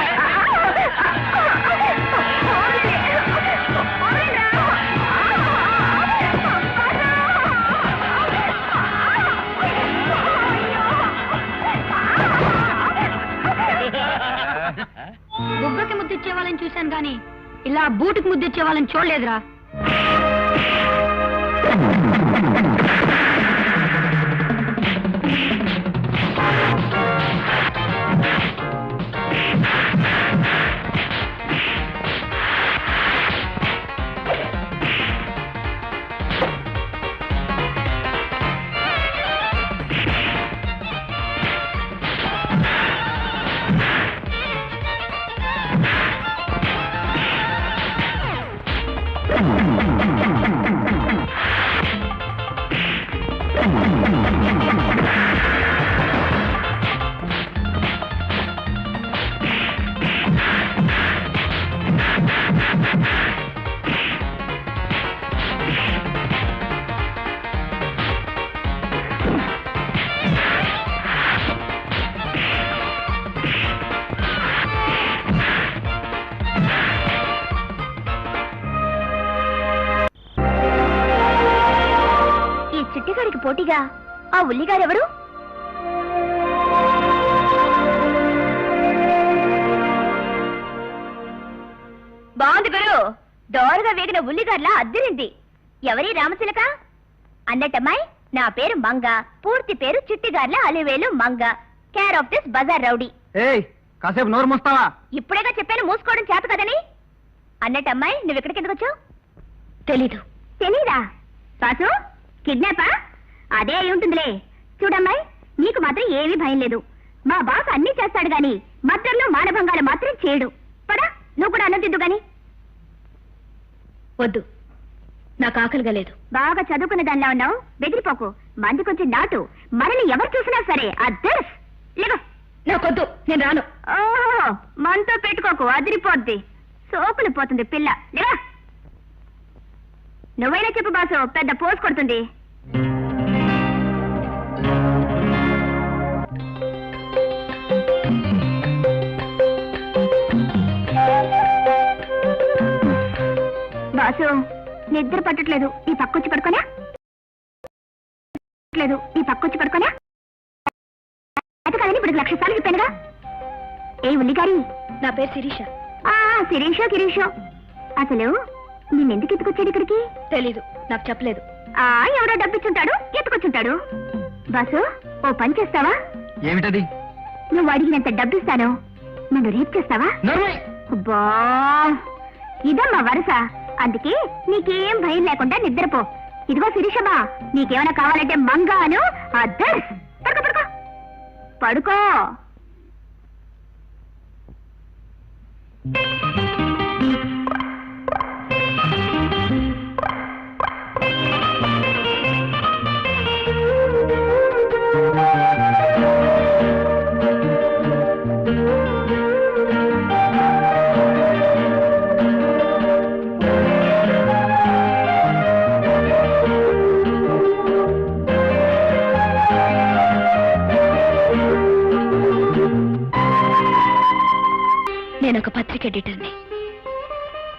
బుగ్గకి ముద్దిచ్చే వాళ్ళని చూశాను గాని ఇలా బూటుకి ముద్దిచ్చే వాళ్ళని చూడలేదురా. చిట్టిగాడికి పోటీగా ఆ ఉల్లిగారెవరు? బాగుంది గురు, దోరగా వేగిన ఉల్లిగార్లా అద్దిరింది. ఎవరి రామచిలక? అన్నట్టమ్మాయి, నా పేరు మంగ, పూర్తి పేరు Chittigarla Alivelu Manga, care of this బజార్ రౌడీ.
కాసేపు నోరు మూస్తావా?
ఇప్పుడేగా చెప్పాను మూసుకోవడం చేత కదని. అన్నట్టమ్మాయి, నువ్వు ఇక్కడికి ఎందుకు వచ్చావు? తెలీదు. తెలీదా? బాసు కిడ్నాపా? అదే అయి ఉంటుందిలే. చూడమ్మాయి, నీకు మాత్రం ఏమీ భయం లేదు. మా బాస్ అన్ని చేస్తాడు గాని మద్యంలో మానభంగాలు మాత్రం చేయడు. పదా, నువ్వు కూడా అన్నం తిద్దు గాని. వద్దు, నాకు ఆకలిగా లేదు. బాగా చదువుకున్న దానిలా ఉన్నావు, బెదిరిపోకు. మంది కొంచెం నాటు, మనల్ని ఎవరు చూసినా సరే అద్దర్స్. లేవు, నాకొద్దు, నేను రాను. ఓహో, మనతో పెట్టుకోకు, అదిరిపోద్ది. సోకులు పోతుంది పిల్ల. లేవా, నువ్వైనా చెప్పు బాసు, పెద్ద పోసు కొడుతుంది. బాసు, నిద్ర పట్టట్లేదు, ఈ పక్కొచ్చి పడుకోనా? లేదు, ఈ పక్కొచ్చి పడుకోనా? అయితే కదని ఇప్పుడు 1,00,000 సార్లు చెప్పానుగా. ఏ ఉల్లిగారి, నా పేరు శిరీష. శిరీషో గిరీషో. అసలు నిన్నెందుకు ఎత్తుకొచ్చాడు ఇక్కడికి? తెలీదు, నాకు చెప్పలేదు. ఎవడో డబ్బిచ్చుంటాడు, ఎత్తుకొచ్చుంటాడు. బాసు, ఓ పని చేస్తావా?
ఏమిటది?
నువ్వు అడిగినంత డబ్బిస్తాను, నన్ను రేపు చేస్తావా? బా, ఇదమ్మా వరుస. అందుకే నీకేం భయం లేకుండా నిద్రపో. ఇదిగో శిరీషమ్మా, నీకేమైనా కావాలంటే మంగాను అద్దర్. పడుకో పడుకో పడుకో.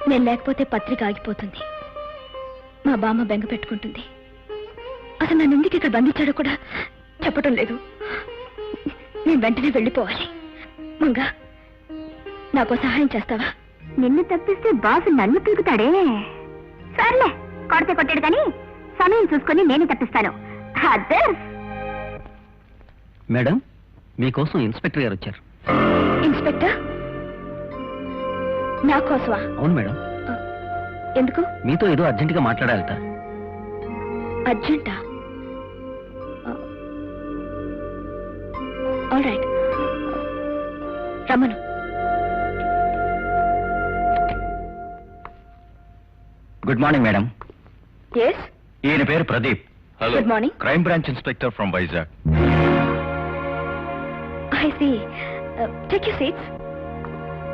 నేను లేకపోతే పత్రిక ఆగిపోతుంది, మా బామ్మ బెంగ పెట్టుకుంటుంది. అసలు నన్ను ఎందుకు ఇక్కడ బంధించాడో కూడా చెప్పటం లేదు. నేను వెంటనే వెళ్ళిపోవాలి. మంగా, నాకు సహాయం చేస్తావా? నిన్ను తప్పిస్తే బాసు నన్ను పీకుతాడే. సర్లే, కొడితే కొట్టాడు కానీ సమయం చూసుకొని నేనే తప్పిస్తాను.
మేడం, మీకోసం ఇన్స్పెక్టర్ గారు వచ్చారు.
ఇన్స్పెక్టర్? నా కోసమా?
అవును మేడం.
ఎందుకు?
మీతో ఏదో అర్జెంటుగా మాట్లాడాలట.
అర్జెంటా? ఆల్ రైట్, రమ్మను.
Good morning madam.
ఎస్,
ఈయన పేరు Pradeep.
Good morning.
Crime branch inspector from Vizag.
I see. Take your seats.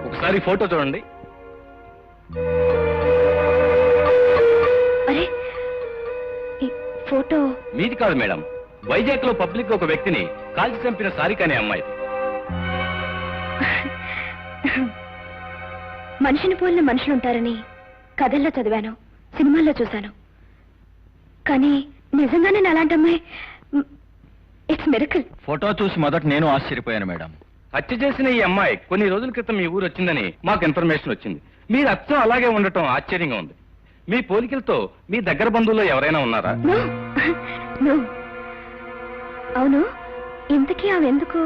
ఒకసారి ఫోటో చూడండి.
అరే, ఈ ఫోటో
మీది కాదు మేడం. వైజాగ్ లో పబ్లిక్ ఒక వ్యక్తిని కాల్చి చంపిన సారిక అనే అమ్మాయి.
మనిషిని పోలిన మనుషులుంటారని కథల్లో చదివాను, సినిమాల్లో చూశాను. కానీ నిజంగానే నా అలాంటి అమ్మాయి. It's miracle.
ఫోటో చూసి మొదట నేను ఆశ్చర్యపోయాను మేడం.
హత్య చేసిన ఈ అమ్మాయి కొన్ని రోజుల క్రితం మీ ఊరు వచ్చిందని మాకు ఇన్ఫర్మేషన్ వచ్చింది. మీరు అచ్చం అలాగే ఉండటం ఆశ్చర్యంగా ఉంది. మీ పోలికలతో మీ దగ్గర బంధువుల్లో ఎవరైనా ఉన్నారా?
No. No. అవును, ఇంతకీ ఆమె ఎందుకు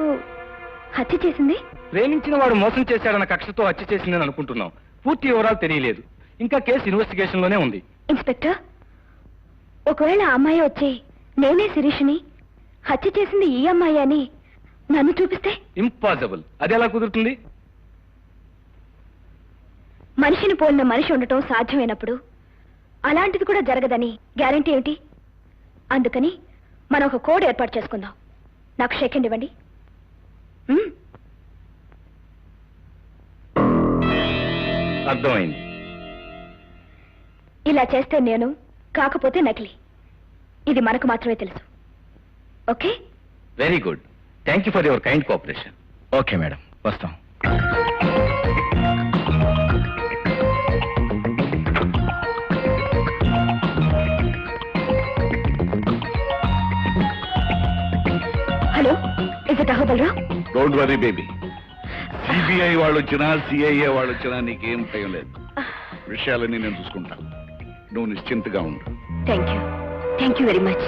హత్య చేసింది?
ప్రేమించిన వాడు మోసం చేశాడన్న కక్షతో హత్య చేసిందని అనుకుంటున్నాం. పూర్తి వివరాలు తెలియలేదు. ఇంకా కేసు ఇన్వెస్టిగేషన్ లోనే ఉంది.
ఇన్స్పెక్టర్, ఒకవేళ ఆ అమ్మాయి వచ్చి నేనే శిరీష్ని, హత్య చేసింది ఈ అమ్మాయి అని నన్ను చూపిస్తే?
ఇంపాసిబుల్. అది ఎలా కుదురుతుంది?
మనిషిని పోలిన మనిషి ఉండటం సాధ్యమైనప్పుడు అలాంటిది కూడా జరగదని గ్యారెంటీ ఏమిటి? అందుకని మనం ఒక కోడ్ ఏర్పాటు చేసుకుందాం. నాకు షేక్ హ్యాండ్ ఇవ్వండి.
అర్థమైంది.
ఇలా చేస్తే నేను, కాకపోతే నకిలీ. ఇది మనకు మాత్రమే తెలుసు. Okay?
Very good. Thank you for your kind cooperation.
Okay madam, వస్తాం.
Hello, is it Ahobalarao?
Don't worry baby. CBI వాళ్ళు వచ్చినా సిఐఏ వాళ్ళు వచ్చినా నీకేం భయం లేదు. విషయాలన్నీ నేను చూసుకుంటాను. నువ్వు నిశ్చింతగా ఉండు.
Thank you very much.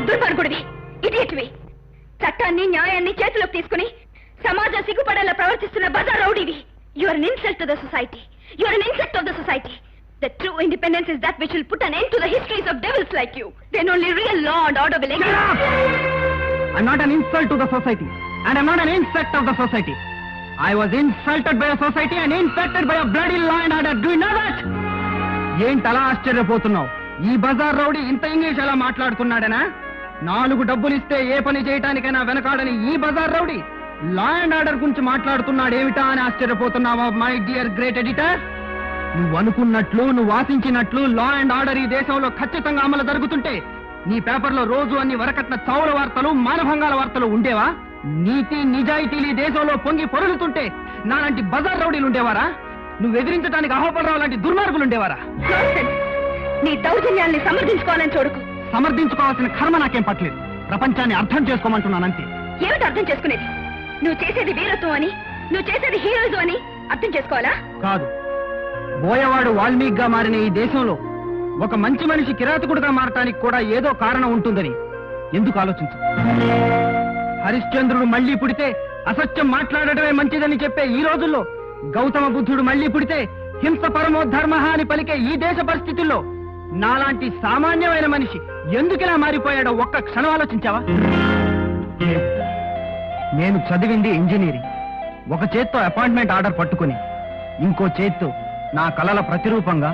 దుర్మార్గుడివి, ఇడియట్వి. చట్టాన్ని న్యాయాన్ని చేతిలోకి తీసుకుని సమాజం సిగ్గుపడేలా ప్రవర్తిస్తున్న బజార్ రౌడీవి. You are an insult to the society. You are an insult of the society. The true independence is that which will put an end to the histories of devils like you. Then only real law and order will exist.
I'm not an insult to the society, and I'm not an insect of the society. I was insulted by a society and infected by a bloody law and order. Do you know that? ఏంటలా ఆశ్చర్యపోతున్నావు? ఈ బజార్ rowdy ఇంత English ఎలా మాట్లాడుతున్నాడనా? 4 డబ్బులు ఇస్తే ఏ పని చేయటానికైనా వెనకాడని ఈ బజార్ రౌడీ లా అండ్ ఆర్డర్ గురించి మాట్లాడుతున్నాడేమిటా అని ఆశ్చర్యపోతున్నావా మై డియర్ గ్రేట్ ఎడిటర్? నువ్వు అనుకున్నట్లు, నువ్వు ఆశించినట్లు లా అండ్ ఆర్డర్ ఈ దేశంలో ఖచ్చితంగా అమలు జరుగుతుంటే నీ పేపర్లో రోజు అన్ని వరకట్న చౌల వార్తలు, మానభంగాల వార్తలు ఉండేవా? నీతి నిజాయితీలు ఈ దేశంలో పొంగి పొరులుతుంటే నాలాంటి బజార్ రౌడీలు ఉండేవారా? నువ్వు ఎదిరించడానికి అహోబలరావు లాంటి దుర్మార్గులు ఉండేవారా?
నీ దౌర్జన్యాల్ని సమర్థించుకోవాలని చూడకు.
సమర్థించుకోవాల్సిన కర్మ నాకేం పట్టలేదు. ప్రపంచాన్ని అర్థం చేసుకోమంటున్నానంతే.
ఏమిటి అర్థం చేసుకునేది? నువ్వు చేసేది వీరత్వం అని, నువ్వు చేసేది హీరోయిజం అని అర్థం చేసుకోవాలా?
కాదు, బోయవాడు వాల్మీకిగా మారిన ఈ దేశంలో ఒక మంచి మనిషి కిరాతకుడుగా మారటానికి కూడా ఏదో కారణం ఉంటుందని ఎందుకు ఆలోచించు? హరిశ్చంద్రుడు మళ్లీ పుడితే అసత్యం మాట్లాడటమే మంచిదని చెప్పే ఈ రోజుల్లో గౌతమ బుద్ధుడు మళ్ళీ పుడితే హింస పరమో ధర్మ అని పలికే ఈ దేశ పరిస్థితుల్లో నాలాంటి సామాన్యమైన మనిషి ఎందుకిలా మారిపోయాడో ఒక్క క్షణం ఆలోచించావా? నేను చదివింది ఇంజనీరింగ్. ఒక చేత్తో అపాయింట్మెంట్ ఆర్డర్ పట్టుకుని ఇంకో చేత్తో నా కలల ప్రతిరూపంగా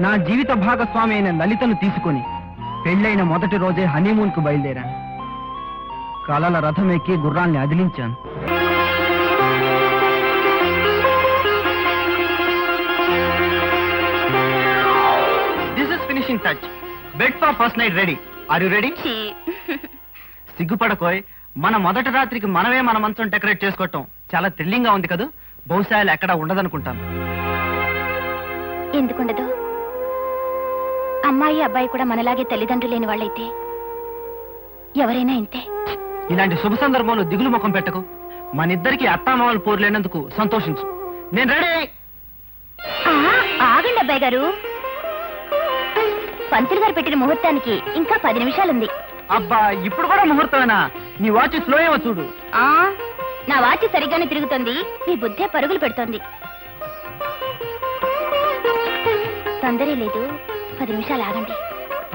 నా జీవిత భాగస్వామి అయిన లలితను తీసుకుని పెళ్ళైన మొదటి రోజే హనీమూన్ కు బయలుదేరాను. కలల రథం ఎక్కి గుర్రాల్ని అదిలించాను. This is finishing touch. Bed for first night ready. Are you ready? సిగ్గుపడకోయ్. మన మొదటి రాత్రికి మనమే మన మంచం డెకరేట్ చేసుకోవటం చాలా థ్రిల్లింగ్ గా ఉంది కదా. బహుశా ఎక్కడ ఉండదనుకుంటాను.
ఎందుకుండదు? అమ్మాయి అబ్బాయి కూడా మనలాగే తల్లిదండ్రులు లేని వాళ్ళైతే ఎవరైనా ఇంతే.
ఇలాంటి శుభ సందర్భంలో దిగులు ముఖం పెట్టకు. మనిద్దరికి అత్తామామలు పోరులేనందుకు సంతోషించు. నేను రెడీ.
ఆగండి అబ్బాయి గారు. పంతులు గారు పెట్టిన ముహూర్తానికి ఇంకా 10 నిమిషాలుంది.
అబ్బా, ఇప్పుడు కూడా ముహూర్తమేనా? నీ వాచ్ స్లో ఏమో చూడు.
నా వాచ్ సరిగ్గానే తిరుగుతోంది, మీ బుద్ధే పరుగులు పెడుతోంది. తొందరే లేదు, 10 నిమిషాలు ఆగండి.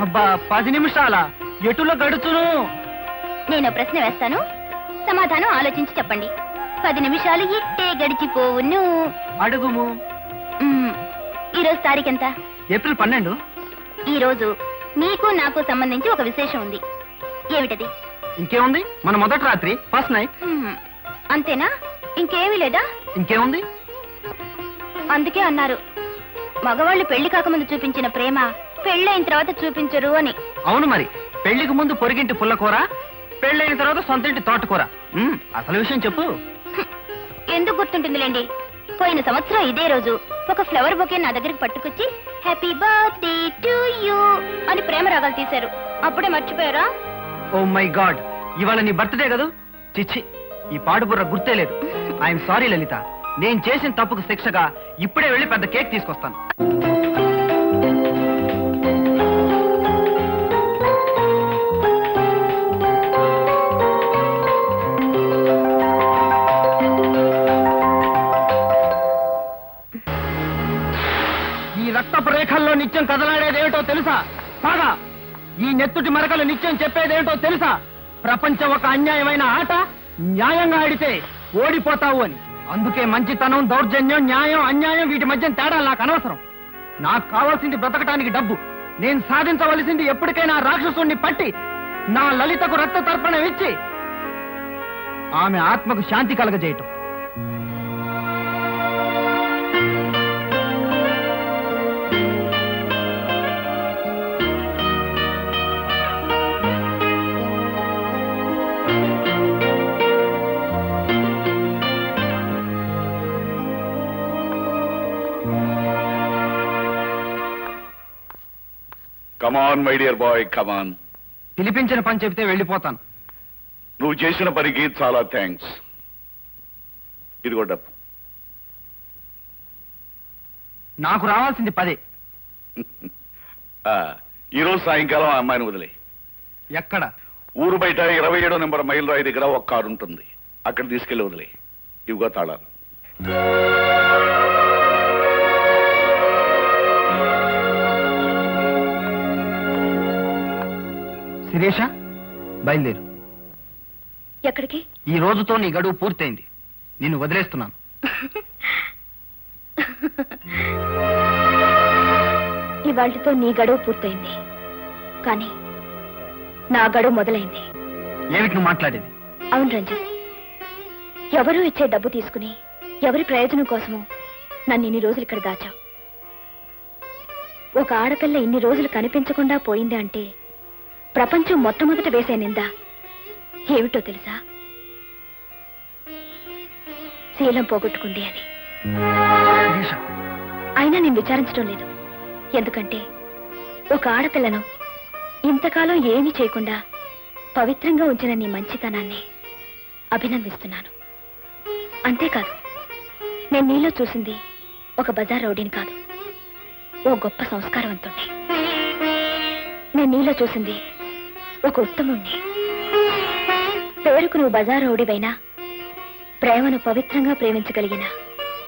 అబ్బా, 10 నిమిషాలా? ఎటులో గడుచును?
నేను ప్రశ్న వేస్తాను, సమాధానం ఆలోచించి చెప్పండి. 10 నిమిషాలు ఇట్టే గడిచిపోవును.
అడుగుము.
ఈరోజు తారీఖెంత?
ఏప్రిల్ 12.
ఈ రోజు మీకు నాకు సంబంధించి ఒక విశేషం ఉంది. ఏమిటది?
ఇంకేముంది, మన మొదటి రాత్రి, ఫస్ట్ నైట్.
అంతేనా? ఇంకేమీ లేదా?
ఇంకేముంది?
అందుకే అన్నారు మగవాళ్ళు పెళ్లి కాకముందు చూపించిన ప్రేమ పెళ్ళైన తర్వాత చూపించరు అని.
అవును మరి. పెళ్లికి ముందు పొరిగింటి పుల్లకూర, పెళ్ళైన తర్వాత సొంతింటి తోటకూర. అసలు విషయం చెప్పు.
ఎందుకు గుర్తుంటుందిలేండి. పోయిన సంవత్సరం ఇదే రోజు ఒక ఫ్లవర్ బొకే నా దగ్గరికి పట్టుకొచ్చి హ్యాపీ బర్త్డే టు యూ అని ప్రేమ రాగాలు తీశారు. అప్పుడే మర్చిపోయారా?
ఓ మై గాడ్, ఇవాళ నీ బర్త్డే కదా? చిచ్చి, ఈ పాడుబుర్ర గుర్తే లేదు. ఐఎమ్ సారీ లలిత. నేను చేసిన తప్పుకు శిక్షగా ఇప్పుడే వెళ్ళి పెద్ద కేక్ తీసుకొస్తాను. ఈ రక్తపు రేఖల్లో నిత్యం కదలాడేదేమిటో తెలుసా? కాగా ఈ నెత్తుటి మరకలు నిత్యం చెప్పేదేమిటో తెలుసా? ప్రపంచం ఒక అన్యాయమైన ఆట, న్యాయంగా ఆడితే ఓడిపోతావు అని. అందుకే మంచితనం, దౌర్జన్యం, న్యాయం, అన్యాయం వీటి మధ్య తేడా నాకు అనవసరం. నాకు కావాల్సింది బ్రతకటానికి డబ్బు. నేను సాధించవలసింది ఎప్పటికైనా రాక్షసుణ్ణి పట్టి నా లలితకు రక్త తర్పణం ఇచ్చి ఆమె ఆత్మకు శాంతి కలగజేయటం.
కమాన్ మై డియర్ బాయ్, కమాన్.
పిలిపించిన పని చెబితే వెళ్ళిపోతాను.
నువ్వు చేసిన పనికి చాలా థ్యాంక్స్. ఇదిగో డబ్బు.
నాకు రావాల్సింది 10.
ఈరోజు సాయంకాలం ఆ అమ్మాయిని వదిలే.
ఎక్కడ?
ఊరు బయట 27వ నెంబర్ మైల్ రాయి దగ్గర ఒక కారు ఉంటుంది, అక్కడ తీసుకెళ్లి వదిలే. ఇవిగో తాళాలు.
శిరీష, బయలుదేరు.
ఎక్కడికి?
ఈ రోజుతో నీ గడువు పూర్తయింది. నిన్ను వదిలేస్తున్నాను.
ఇవాళ్లతో నీ గడువు పూర్తయింది, కానీ నా గడువు మొదలైంది.
ఏమిటి నువ్వు మాట్లాడేది?
అవును రంజిత్, ఎవరూ ఇచ్చే డబ్బు తీసుకుని ఎవరి ప్రయోజనం కోసమో నన్ను ఇన్ని రోజులు ఇక్కడ దాచావు. ఒక ఆడపిల్ల ఇన్ని రోజులు కనిపించకుండా పోయింది అంటే ప్రపంచం మొట్టమొదట వేసే నింద ఏమిటో తెలుసా? శీలం పోగొట్టుకుంది అని. అయినా నేను విచారించడం లేదు. ఎందుకంటే ఒక ఆడపిల్లను ఇంతకాలం ఏమీ చేయకుండా పవిత్రంగా ఉంచిన నీ మంచితనాన్ని అభినందిస్తున్నాను. అంతేకాదు, నేను నీలో చూసింది ఒక బజార్ రౌడీని కాదు, ఓ గొప్ప సంస్కారవంతుణ్ణి. నేను నీలో చూసింది ఒక ఉత్తముణ్ణి. పేరుకు నువ్వు బజార్ రౌడీవైనా ప్రేమను పవిత్రంగా ప్రేమించగలిగిన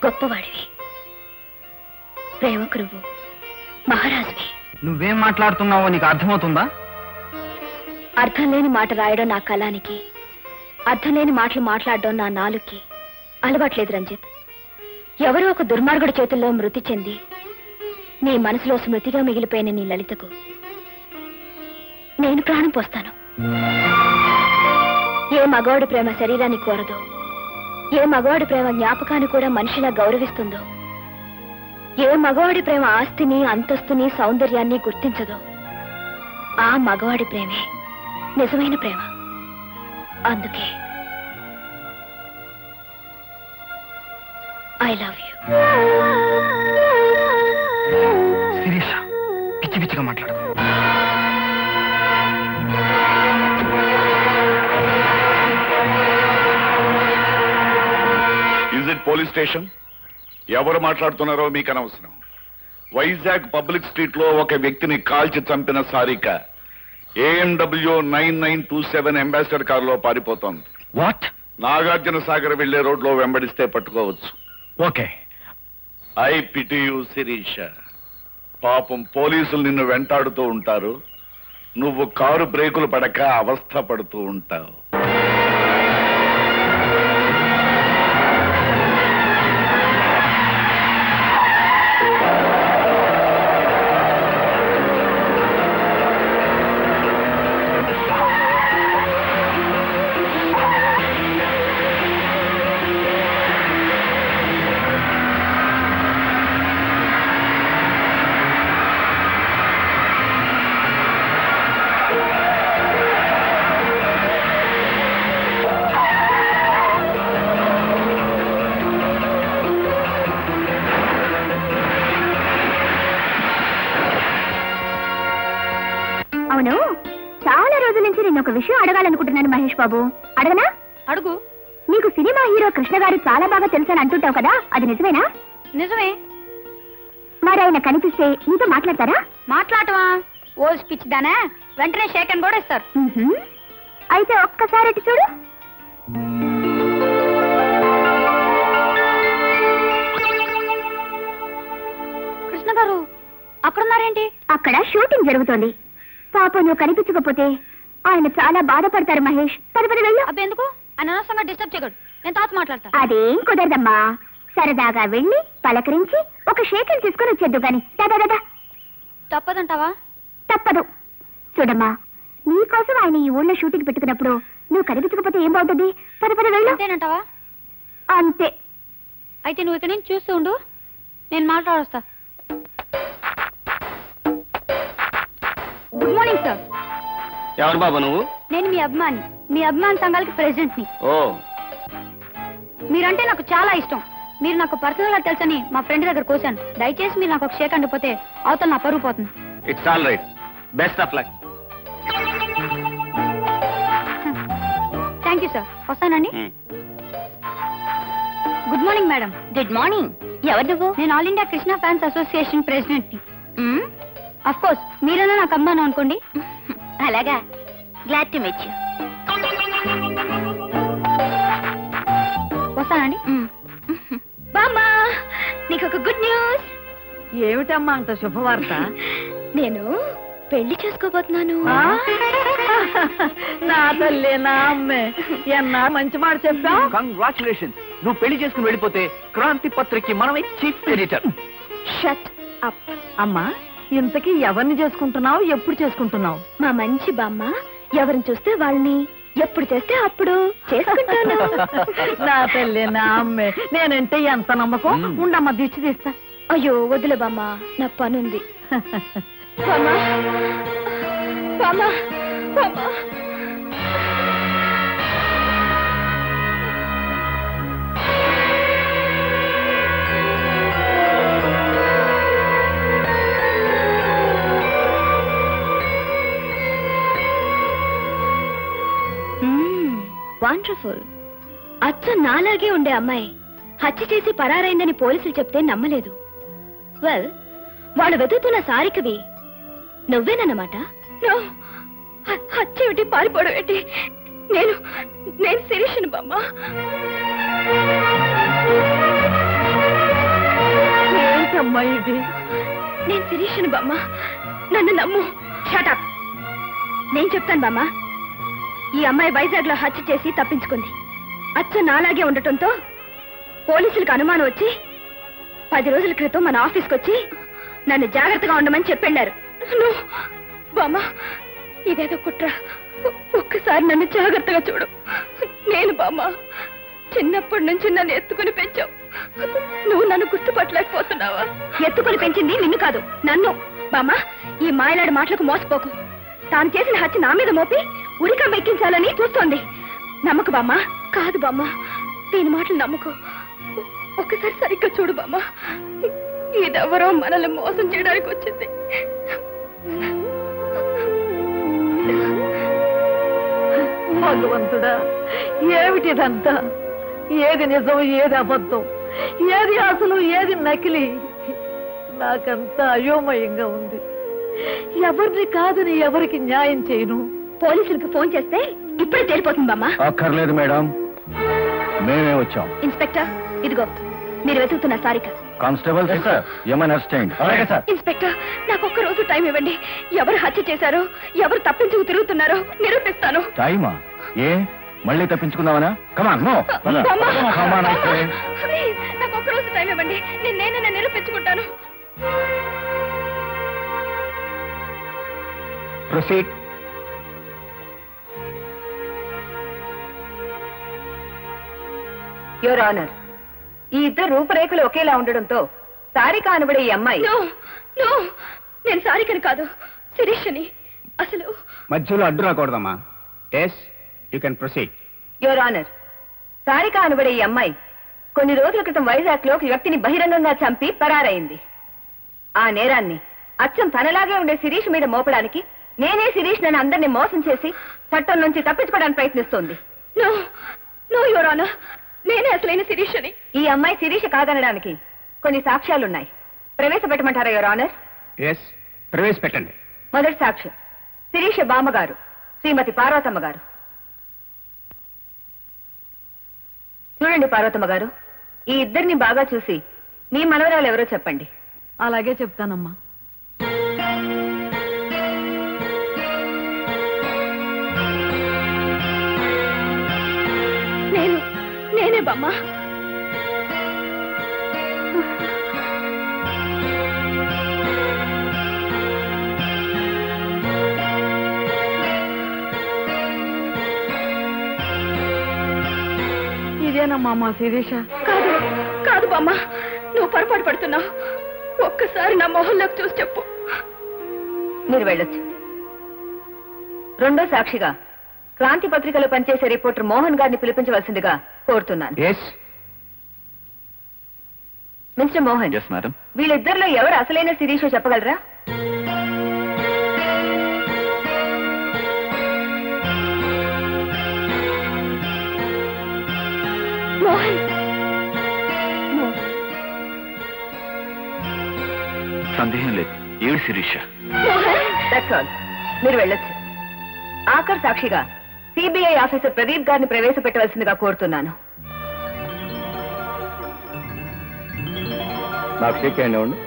గొప్పవాడివి. ప్రేమకు నువ్వు మహారాజువి.
నువ్వేం మాట్లాడుతున్నావో నీకు అర్థమవుతుందా?
అర్థం లేని మాట రాయడం నా కళానికి, అర్థం లేని మాటలు మాట్లాడడం నా నాలుగుకి అలవాట్లేదు రంజిత్. ఎవరో ఒక దుర్మార్గుడి చేతుల్లో మృతి చెంది నీ మనసులో స్మృతిగా మిగిలిపోయిన నీ లలితకు నేను ప్రాణం పోస్తాను. ఏ మగవాడి ప్రేమ శరీరాన్ని కోరదో, ఏ మగవాడి ప్రేమ జ్ఞాపకాన్ని కూడా మనిషిలా గౌరవిస్తుందో, ఏ మగవాడి ప్రేమ ఆస్తిని, అంతస్తుని, సౌందర్యాన్ని గుర్తించదో, ఆ మగవాడి ప్రేమే నిజమైన ప్రేమ. అందుకే ఐ లవ్ యూ.
శిరీష, పిచ్చి పిచ్చిగా మాట్లాడు.
Is it police station? ఎవరు మాట్లాడుతున్నారో మీకు అనవసరం. వైజాగ్ పబ్లిక్ స్ట్రీట్ లో ఒక వ్యక్తిని కాల్చి చంపిన సారిక AMW 9927 అంబాసిడర్ కారులో పారిపోతోంది.
వాట్?
నాగార్జున సాగర్ వెళ్లే రోడ్లో వెంబడిస్తే పట్టుకోవచ్చు.
Okay.
I pity you Sirisha. పాపం పోలీసులు నిన్ను వెంటాడుతూ ఉంటారు. నువ్వు కారు బ్రేకులు పడక అవస్థ పడుతూ ఉంటావు.
అవును, చాలా రోజుల నుంచి నేను ఒక విషయం అడగాలనుకుంటున్నాను మహేష్ బాబు. అడగనా? అడుగు. నీకు సినిమా హీరో కృష్ణ గారు చాలా బాగా తెలుసని అంటుంటావు కదా, అది నిజమేనా? నిజమే. మరి ఆయన కనిపిస్తే నీతో మాట్లాడతారా? మాట్లాడటమా? ఓ స్పీచ్ దానా, వెంటనే షేక్ అని కూడా ఇస్తారు. అయితే ఒక్కసారి అటు చూడు. కృష్ణ గారు అక్కడున్నారేంటి? అక్కడ షూటింగ్ జరుగుతోంది. పాప నువ్వు కనిపించకపోతే ఆయన చాలా బాధపడతారు మహేష్. పది వెళ్ళు. అబ్బెందుకు? అనవసరంగా డిస్టర్బ్ చేయకూడదు. నేను తాత మాట్లాడతా. అదేం కుదరదమ్మా. సరదాగా వెళ్ళి పలకరించి ఒక షేకిల్ తీసుకుని వచ్చేద్దు గాని. దాదా తప్పదంటావా? తప్పదు. చూడమ్మా, నీకోసం ఆయన ఈ ఊళ్ళో షూటింగ్ పెట్టుకున్నప్పుడు నువ్వు కనిపించకపోతే ఏం బాగుంటుంది? పద వెళ్ళు. అంతేనంటావా? అంతే. అయితే నువ్వు ఇక్కడ నుంచి చూస్తూ ఉండు, నేను మాట్లాడొస్తా. Good morning sir.
ఎవరు బాబు నువ్వు?
నేను మీ అభిమాని, మీ అభిమాన్ సంఘాలకి ప్రెసిడెంట్ ని.
ఓ,
మీరంటే నాకు చాలా ఇష్టం. మీరు నాకు పర్సనల్ గా తెలుసని మా ఫ్రెండ్ దగ్గర కోసాను. దయచేసి మీరు నాకు ఒక షేక్ అండిపోతే అవతల నా పరుగు పోతుంది.
It's all right. Best of luck.
Thank you sir. వస్తానండి. Good morning madam. Good morning. ఎవరు నువ్వు? నేను all India Krishna fans association president ని. అఫ్ కోర్స్ మీరైనా నాకు అమ్మాను అనుకోండి. అలాగా, గ్లాడ్ టు మీట్ యు. వస్తానండి. బామ్మా, నీకు ఒక గుడ్ న్యూస్.
ఏమిటమ్మా అంత శుభవార్త?
నేను పెళ్లి చేసుకోబోతున్నాను.
నా తల్లి, నా అమ్మే, ఎన్నా మంచి మాట చెప్పావు.
కంగ్రాచులేషన్స్. నువ్వు పెళ్లి చేసుకుని వెళ్ళిపోతే క్రాంతి పత్రికకి మనమే చీఫ్ ఎడిటర్.
Shut up.
అమ్మా, ఇంతకీ ఎవరిని చేసుకుంటున్నావు, ఎప్పుడు చేసుకుంటున్నావు?
మా మంచి బామ్మ ఎవరిని చూస్తే వాళ్ళని, ఎప్పుడు చేస్తే అప్పుడు చేసుకుంటాను.
నా తల్లి, నా అమ్మే, నేనంటే ఎంత నమ్మకం. ఉండమ్మా, దిష్టి తీస్తా.
అయ్యో వదిలే బామ్మ, నాకు పనుంది. బామ్మ, బామ్మ, బామ్మ. వండర్ఫుల్. అచ్చ నాలాగే ఉండే అమ్మాయి హత్య చేసి పరారైందని పోలీసులు చెప్తే నమ్మలేదు. వెల్, వాళ్ళు వెతుకుతున్న సారికవి నువ్వేనన్నమాట. హత్య ఏమిటి, పారిపోవడం ఏంటి? నేను శిరీషను బామ్మ.
ఏమిటమ్మా ఇది?
నేను శిరీషను బామ్మ, నన్ను నమ్ము. షటప్. నేను చెప్తాను బామ్మ. ఈ అమ్మాయి వైజాగ్ లో హత్య చేసి తప్పించుకుంది. అచ్చ నాలాగే ఉండటంతో పోలీసులకు అనుమానం వచ్చి 10 రోజుల క్రితం మన ఆఫీస్కి వచ్చి నన్ను జాగ్రత్తగా ఉండమని చెప్పారు. బామ్మ, ఇదేదో కుట్ర. ఒక్కసారి నన్ను జాగ్రత్తగా చూడు. నేను బామ్మ, చిన్నప్పటి నుంచి నన్ను ఎత్తుకుని పెంచావు. నువ్వు నన్ను గుర్తుపట్టలేకపోతున్నావా? ఎత్తుకుని పెంచింది నిన్ను కాదు, నన్ను. బామ్మ, ఈ మాయలాడి మాటలకు మోసపోకు. తాను చేసిన హత్య నా మీద మోపి ఉరికం ఎక్కించాలని చూస్తోంది. నమ్మకు బామ్మ. కాదు బామ్మ, దీని మాటలు నమ్మకు. ఒక్కసారి సరిగ్గా చూడు బామ్మ. ఇదెవరో మనల్ని మోసం చేయడానికి వచ్చింది.
భగవంతుడా, ఏమిటిదంతా? ఏది నిజం, ఏది అబద్ధం, ఏది అసలు, ఏది నకిలీ? నాకంతా అయోమయంగా ఉంది. ఎవరిని కాదని ఎవరికి న్యాయం చేయను?
పోలీసులకు ఫోన్ చేస్తే ఇప్పుడే తేలిపోతుంది బామ్మ.
అక్కర్లేదు మేడం, మేమే వచ్చాం.
ఇన్స్పెక్టర్, ఇదిగో మీరు వెతుకుతున్న సారిక.
కానిస్టేబుల్ ఏమైనా అలాగే సార్.
ఇన్స్పెక్టర్, నాకు ఒక్క రోజు టైం ఇవ్వండి. ఎవరు హత్య చేశారో, ఎవరు తప్పించుకు తిరుగుతున్నారో నిరూపిస్తాను.
టైమా? ఏ మళ్ళీ తప్పించుకుందామనా? కమాన్, నో.
ప్లీజ్, నాకు ఒక్క రోజు టైం ఇవ్వండి. నేనే నిరూపించుకుంటాను.
ప్రొసీడ్.
యువర్ ఆనర్, ఈ ఇద్దరు రూపురేఖలు ఒకేలా ఉండడంతో సారిక అనబడే ఈ అమ్మాయి.
నేను సారికని కాదు, శిరీషని. అసలు
మధ్యలో అడ్డు రాకూడదమ్మా. Yes, you can proceed.
Your honour, Sarika అనబడే ఈ అమ్మాయి కొన్ని రోజుల క్రితం వైజాగ్ లో ఒక వ్యక్తిని బహిరంగంగా చంపి పరారైంది. ఆ నేరాన్ని అచ్చం తనలాగే ఉండే శిరీష్ మీద మోపడానికి నేనే శిరీష్ నన్ను అందరినీ మోసం చేసి చట్టం నుంచి తప్పించుకోవడానికి ప్రయత్నిస్తోంది.
నో యువర్ ఆనర్, నేనే అసలైన శిరీషని.
ఈ అమ్మాయి శిరీష కాదనడానికి కొన్ని సాక్ష్యాలున్నాయి. ప్రవేశపెట్టమంటారా యువర్ ఆనర్?
ఎస్, ప్రవేశపెట్టండి.
మొదటి సాక్ష్యం శిరీష బామ్మగారు, శ్రీమతి పార్వతమ్మ గారు. చూడండి పార్వతమ్మ గారు, ఈ ఇద్దరిని బాగా చూసి మీ మనవరాలు ఎవరో చెప్పండి.
అలాగే చెప్తానమ్మా.
నేనే బామ్మ.
ఇదేనమ్మా మా శిరీష?
కాదు బామ్మ, నువ్వు పొరపాటు పడుతున్నావు. ఒక్కసారి నా మొహంలోకి చూసి చెప్పు.
మీరు వెళ్ళొచ్చు. రెండో సాక్షిగా క్రాంతి పత్రికలో పనిచేసే రిపోర్టర్ మోహన్ గారిని పిలిపించవలసిందిగా కోరుతున్నాను. మిస్టర్ మోహన్, వీళ్ళిద్దరిలో ఎవరు అసలైన శిరీషో చెప్పగలరా?
మోహన్,
సందేహం లేదు, ఏడు శిరీష.
That's all. మీరు వెళ్ళొచ్చు. ఆఖరి సాక్షిగా సిబిఐ ఆఫీసర్ ప్రదీప్ గారిని ప్రవేశపెట్టవలసిందిగా కోరుతున్నాను.
నాకు షేక్ హ్యాండ్ ఇవ్వండి.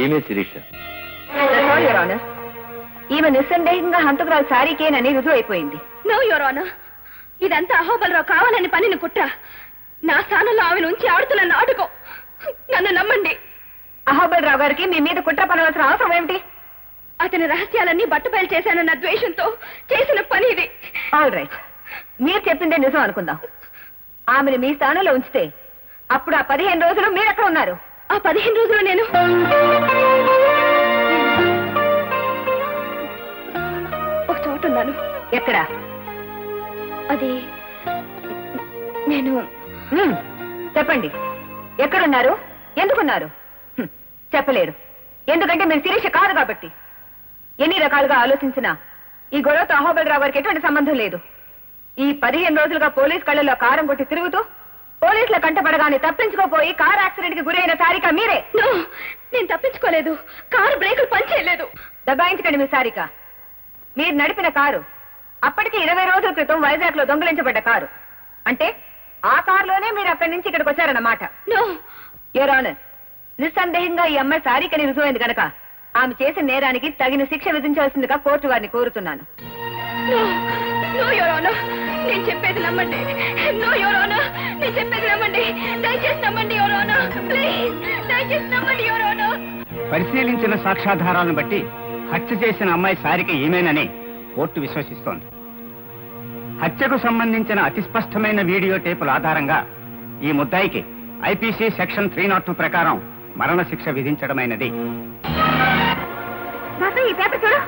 ఏమే శిరీష?
యువర్ ఆనర్, ఈమె నిస్సందేహంగా హంతకురాలు సారీకేనని రుజువు అయిపోయింది.
నో యువర్ ఆనర్, ఇదంతా అహోబలరావు కావాలని పనిని కుట్ర. నా స్థానంలో ఆమెను ఉంచి ఆడుతున్న నాటకం. నన్ను నమ్మండి.
అహోబలరావు గారికి మీ మీద కుట్ర పనవలసిన అవసరం ఏమిటి?
అతని రహస్యాలన్నీ బట్టబయలు చేశానన్న ద్వేషంతో చేసిన పని ఇది.
ఆల్ రైట్, మీరు చెప్పిందే నిజం అనుకుందాం. ఆమెను మీ స్థానంలో ఉంచితే అప్పుడు ఆ 15 రోజులు మీరెక్కడ ఉన్నారు?
ఆ 15 రోజులు నేను ఒక చోట ఉన్నాను.
ఎక్కడ?
అది నేను
చెప్పండి. ఎక్కడున్నారు? ఎందుకున్నారు? చెప్పలేరు. ఎందుకంటే మీరు శిరీష కాదు కాబట్టి. ఎన్ని రకాలుగా ఆలోచించినా ఈ గొడవతో అహోబలరావు గారికి ఎటువంటి సంబంధం లేదు. ఈ 15 రోజులుగా పోలీస్ కళ్ళలో కారం కొట్టి తిరుగుతూ పోలీసుల కంటపడగానే తప్పించుకోపోయి కారు యాక్సిడెంట్ కి గురైన సారిక మీరే. నేను తప్పించుకోలేదు. కారు బ్రేకులు పనిచేయలేదు. దబాయించకండి మీ సారిక. మీరు నడిపిన కారు అప్పటికి 20 రోజుల క్రితం వైజాగ్ లో దొంగిలించబడ్డ కారు. అంటే ఆ కారులోనే మీరు అక్కడి నుంచి ఇక్కడికి వచ్చారన్నమాట. యువర్ ఆనర్, నిస్సందేహంగా ఈ అమ్మాయి సారికని రుజువైంది కనుక ఆమె చేసిన నేరానికి తగిన శిక్ష విధించాల్సిందిగా కోర్టు వారిని కోరుతున్నాను. నేను చెప్పేది నమ్మండి. నో యువర్ ఆనర్, నేను చెప్పేది నమ్మండి. దయచేసి నమ్మండి యువర్ ఆనర్. ప్లీజ్ దయచేసి నమ్మండి యువర్ ఆనర్.
పరిశీలించిన సాక్ష్యాధారాలను బట్టి హత్య చేసిన అమ్మాయి సారిక ఏమేనని కోర్టు విశ్వసిస్తోంది. హత్యకు సంబంధించిన అతి స్పష్టమైన వీడియో టేపుల ఆధారంగా ఈ ముద్దాయికి ఐపీసీ సెక్షన్ 302 ప్రకారం మరణశిక్ష విధించడమైనది.
ఈ పేపర్ చూడు.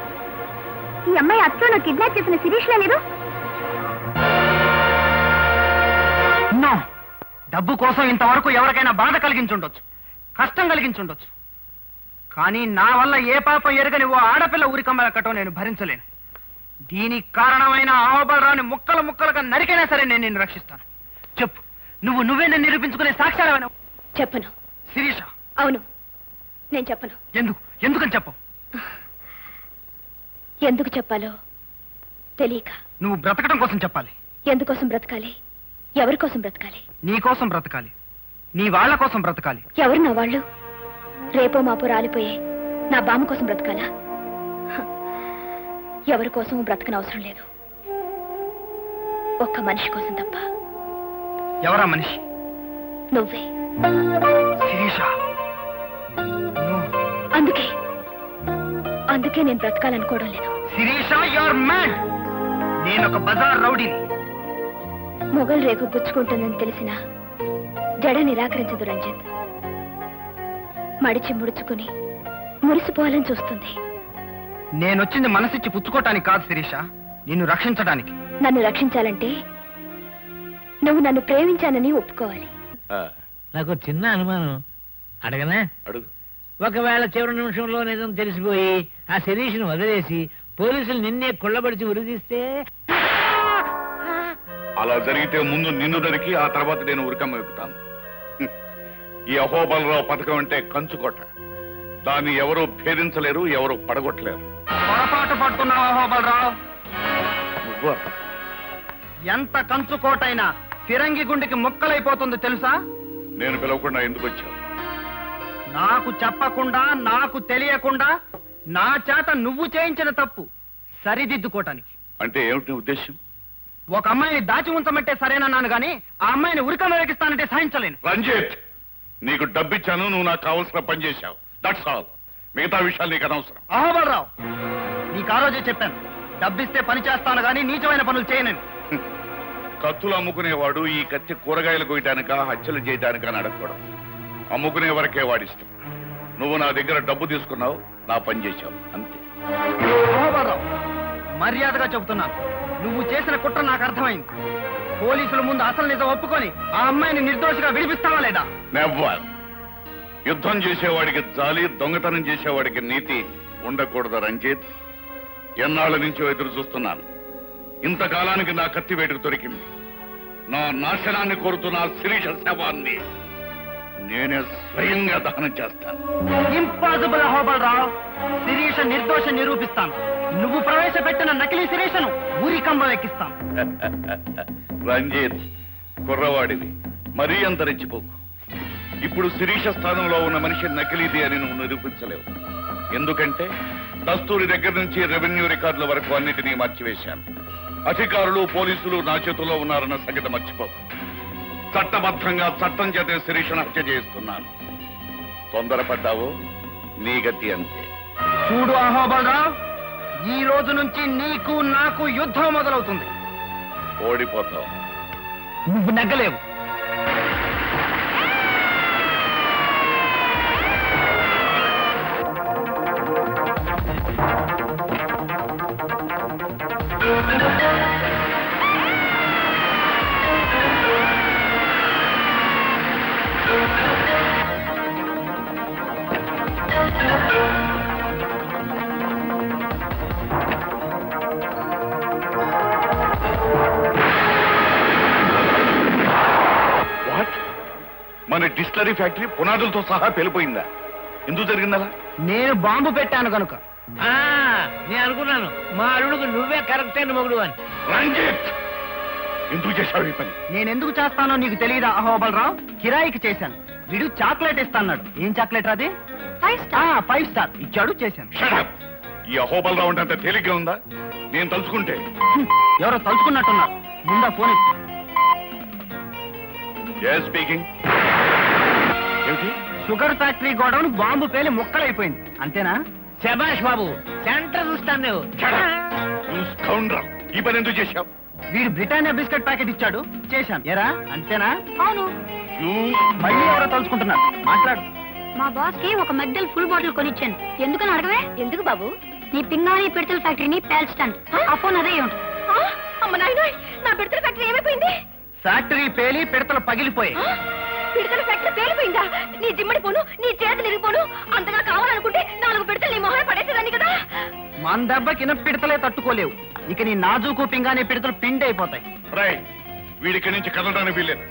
ఈ అమ్మాయి అచ్చను కిడ్నాప్ చేసిన శిరీష్ లేదు.
డబ్బు కోసం ఇంతవరకు ఎవరికైనా బాధ కలిగించుండొచ్చు, కష్టం కలిగించుండొచ్చు. కానీ నా వల్ల ఏ పాపం ఎరగని ఓ ఆడపిల్ల ఊరికమ్మలక్కటం నేను భరించలేను. దీనికి కారణమైన అహోబలరావుని ముక్కలు ముక్కలుగా నరికైనా సరే నేను నిన్ను రక్షిస్తాను. చెప్పు, నువ్వే నన్ను నిరూపించుకునే సాక్ష్యాలు.
చెప్పను.
శిరీష?
అవును, నేను చెప్పను.
ఎందుకని చెప్పవు?
ఎందుకు చెప్పాలో తెలియక.
నువ్వు బ్రతకడం కోసం చెప్పాలి.
ఎందుకోసం బ్రతకాలి? ఎవరి కోసం బ్రతకాలి?
నీ కోసం బ్రతకాలి. నీ వాళ్ళ కోసం బ్రతకాలి.
ఎవరు నా వాళ్ళు? రేపో మాపో రాలిపోయే నా బామ్మ కోసం బ్రతకాలా? ఎవరి కోసం బ్రతకనవసరం లేదు. ఒక్క మనిషి కోసం తప్ప.
ఎవరా మనిషి?
నువ్వే.
శిరీష,
అందుకే నేను బ్రతకాలనుకోవడం లేదు.
Sirisha, your mad. నేను ఒక బజార్ రౌడీని.
మొగల్ రేకు గుచ్చుకుంటుందని తెలిసినా జడ నిరాకరించదు రంజిత్. మడిచి ముడుచుకుని మురిసిపోవాలని చూస్తుంది.
నేనొచ్చింది మనసిచ్చి పుచ్చుకోవటానికి కాదు శిరీష, నిన్ను రక్షించడానికి.
నన్ను రక్షించాలంటే నువ్వు నన్ను ప్రేమించానని ఒప్పుకోవాలి.
నాకు చిన్న అనుమానం, అడగనా?
అడుగు.
ఒకవేళ చివరి నిమిషంలో నిజం తెలిసిపోయి ఆ శిరీష్ను వదిలేసి పోలీసులు నిన్నే కుళ్ళబడిచి ఉరిదీస్తే?
అలా జరిగితే ముందు నిన్ను నరికి ఆ తర్వాత నేను ఉరికమ్మ ఎక్కుతాను. ఈ అహోబలరావు పథకం అంటే కంచుకోట. దాన్ని ఎవరూ భేదించలేరు, ఎవరు పడగొట్టలేరు.
పొరపాటు పడుతున్నావు అహోబలరావు.
నువ్వా?
ఎంత కంచుకోటైనా ఫిరంగి గుండెకి ముక్కలైపోతుంది తెలుసా?
నేను పిలవకుండా ఎందుకు వచ్చావు?
నాకు చెప్పకుండా, నాకు తెలియకుండా నా చేత నువ్వు చేయించిన తప్పు సరిదిద్దుకోటానికి.
అంటే ఏమిటి నీ ఉద్దేశం?
ఒక అమ్మాయిని దాచి ఉంచమంటే సరేనన్నాను గాని ఆ అమ్మాయిని ఉరికమ్మ వేగిస్తానంటే సహించలేను.
రంజిత్, నీకు డబ్బిచ్చాను, నువ్వు నాకు కావలసిన పని చేశావు. That's all. మిగతా విషయాలు నీకు అనవసరం.
అహోబలరావు, నీకు ఆ రోజే చెప్పాను, డబ్బిస్తే పని చేస్తాను గాని నీచమైన పనులు చేయను.
కత్తులు అమ్ముకునేవాడు ఈ కత్తి కూరగాయలు కొయ్యడానిక, హత్యలు చేయడానిక అని అడగకూడదు. అమ్ముకునే వరకే వాడిష్టం. నువ్వు నా దగ్గర డబ్బు తీసుకున్నావు, నా పని చేశావు, అంతే.
అహోబలరావు, మర్యాదగా చెబుతున్నాను, నువ్వు చేసిన కుట్ర నాకు అర్థమైంది. పోలీసుల ముందు అసలు నిజం ఒప్పుకొని ఆ అమ్మాయిని నిర్దోషిగా విడిపిస్తావా లేదా?
నెవ్వర్. యుద్ధం చేసేవాడికి జాలి, దొంగతనం చేసేవాడికి నీతి ఉండకూడదు రంజిత్. ఎన్నాళ్ళ నుంచో ఎదురు చూస్తున్నాను. ఇంతకాలానికి నా కత్తి వేటుకు దొరికింది. నా నాశనాన్ని కోరుతున్న శిరీష శవాన్ని నేనే స్వయంగా దహనం చేస్తాను.
ఇంపాసిబుల్ అహోబలరావు. శిరీష నిర్దోష నిరూపిస్తాను. నువ్వు ప్రవేశపెట్టిన నకిలీ శిరీషను ఊరికంబం ఎక్కిస్తాను.
రంజిత్, కుర్రవాడివి, మరీ అంత రెచ్చిపోకు. ఇప్పుడు శిరీష స్థానంలో ఉన్న మనిషి నకిలీది అని నువ్వు నిరూపించలేవు. ఎందుకంటే దస్తూరి దగ్గర నుంచి రెవెన్యూ రికార్డుల వరకు అన్నిటినీ మార్చివేశాను. అధికారులు, పోలీసులు నా చేతుల్లో ఉన్నారన్న సంగతి మర్చిపోకు. చట్టబద్ధంగా చట్టం చేత శిరీషను హత్య చేస్తున్నాను. తొందరపడ్డావు, నీ గతి అంతే.
చూడు అహోబలరావు, ఈ రోజు నుంచి నీకు నాకు యుద్ధం మొదలవుతుంది.
ఓడిపోతావు.
నువ్వు నెగ్గలేవు.
డిస్టిలరీ ఫ్యాక్టరీ పునాదులతో సహా పేలిపోయిందా? ఎందుకు జరిగిందలా?
నేను బాంబు పెట్టాను కనుక. నేను అనుకున్నాను మా అల్లుడికి నువ్వే కరెక్ట్ అయిన మొగుడు అని.
రంజిత్, ఎందుకు చేశావు ఈ పని?
నేను ఎందుకు చేస్తానో నీకు తెలియదా అహోబలరావు? కిరాయికి చేశాను. వీడు చాక్లెట్ ఇస్తాన్నాడు. ఏం చాక్లెట్ అది? 5 స్టార్ ఇచ్చాడు, చేశాను.
Shut up! ఈ అహోబలరావు అంటే అంత తేలిగ్గా ఉందా? నేను తలుచుకుంటే.
ఎవరో తలుచుకున్నట్టున్నారు. ముందా ఫోన్ ఇచ్చి.
Yes, speaking. ఏమిటి?
షుగర్ ఫ్యాక్టరీ గోడౌన్ బాంబు పేలి ముక్కలైపోయింది, అంతేనా?
శభాష్ బాబు, సెంటర్ చూస్తాను నువ్వు.
Shut up! You scoundrel! ఈ పని ఎందుకు చేశావు?
వీడు బ్రిటానియా బిస్కెట్ ప్యాకెట్ ఇచ్చాడు, చేశాను. ఎరా అంతేనా?
అవును.
మళ్ళీ ఎవరో తలుచుకుంటున్నారు. మాట్లాడు.
మా బాస్ కి ఒక మెగ్డల్ ఫుల్ బాటిల్ కొనిచ్చాను. ఎందుకని అడగవే? ఎందుకు బాబు? నీ పింగాణి పిడతల ఫ్యాక్టరీని పేల్చడానికి. ఆ ఫోన్ అదే ఉంటుంది. అమ్మ నాయన, నా పిడతల ఫ్యాక్టరీ ఏమైపోయింది?
ఫ్యాక్టరీ పేలి పిడతలు పగిలిపోయి.
పిడతల ఫ్యాక్టరీ పేలిపోయిందా? నీ జిమ్మడి పోను, నీ చేతులు ఇరిగిపోను. అంతగా కావాలనుకుంటే 4 పిడతలు నీ మొహన పడేసేదాన్ని కదా.
మన దెబ్బకిన పిడతలే తట్టుకోలేవు. ఇక నీ నాజూకు పింగాణి పిడతలు పిండి అయిపోతాయి.
రైట్, వీడిక్కడి నుంచి కదలడానికి వీల్లేదు.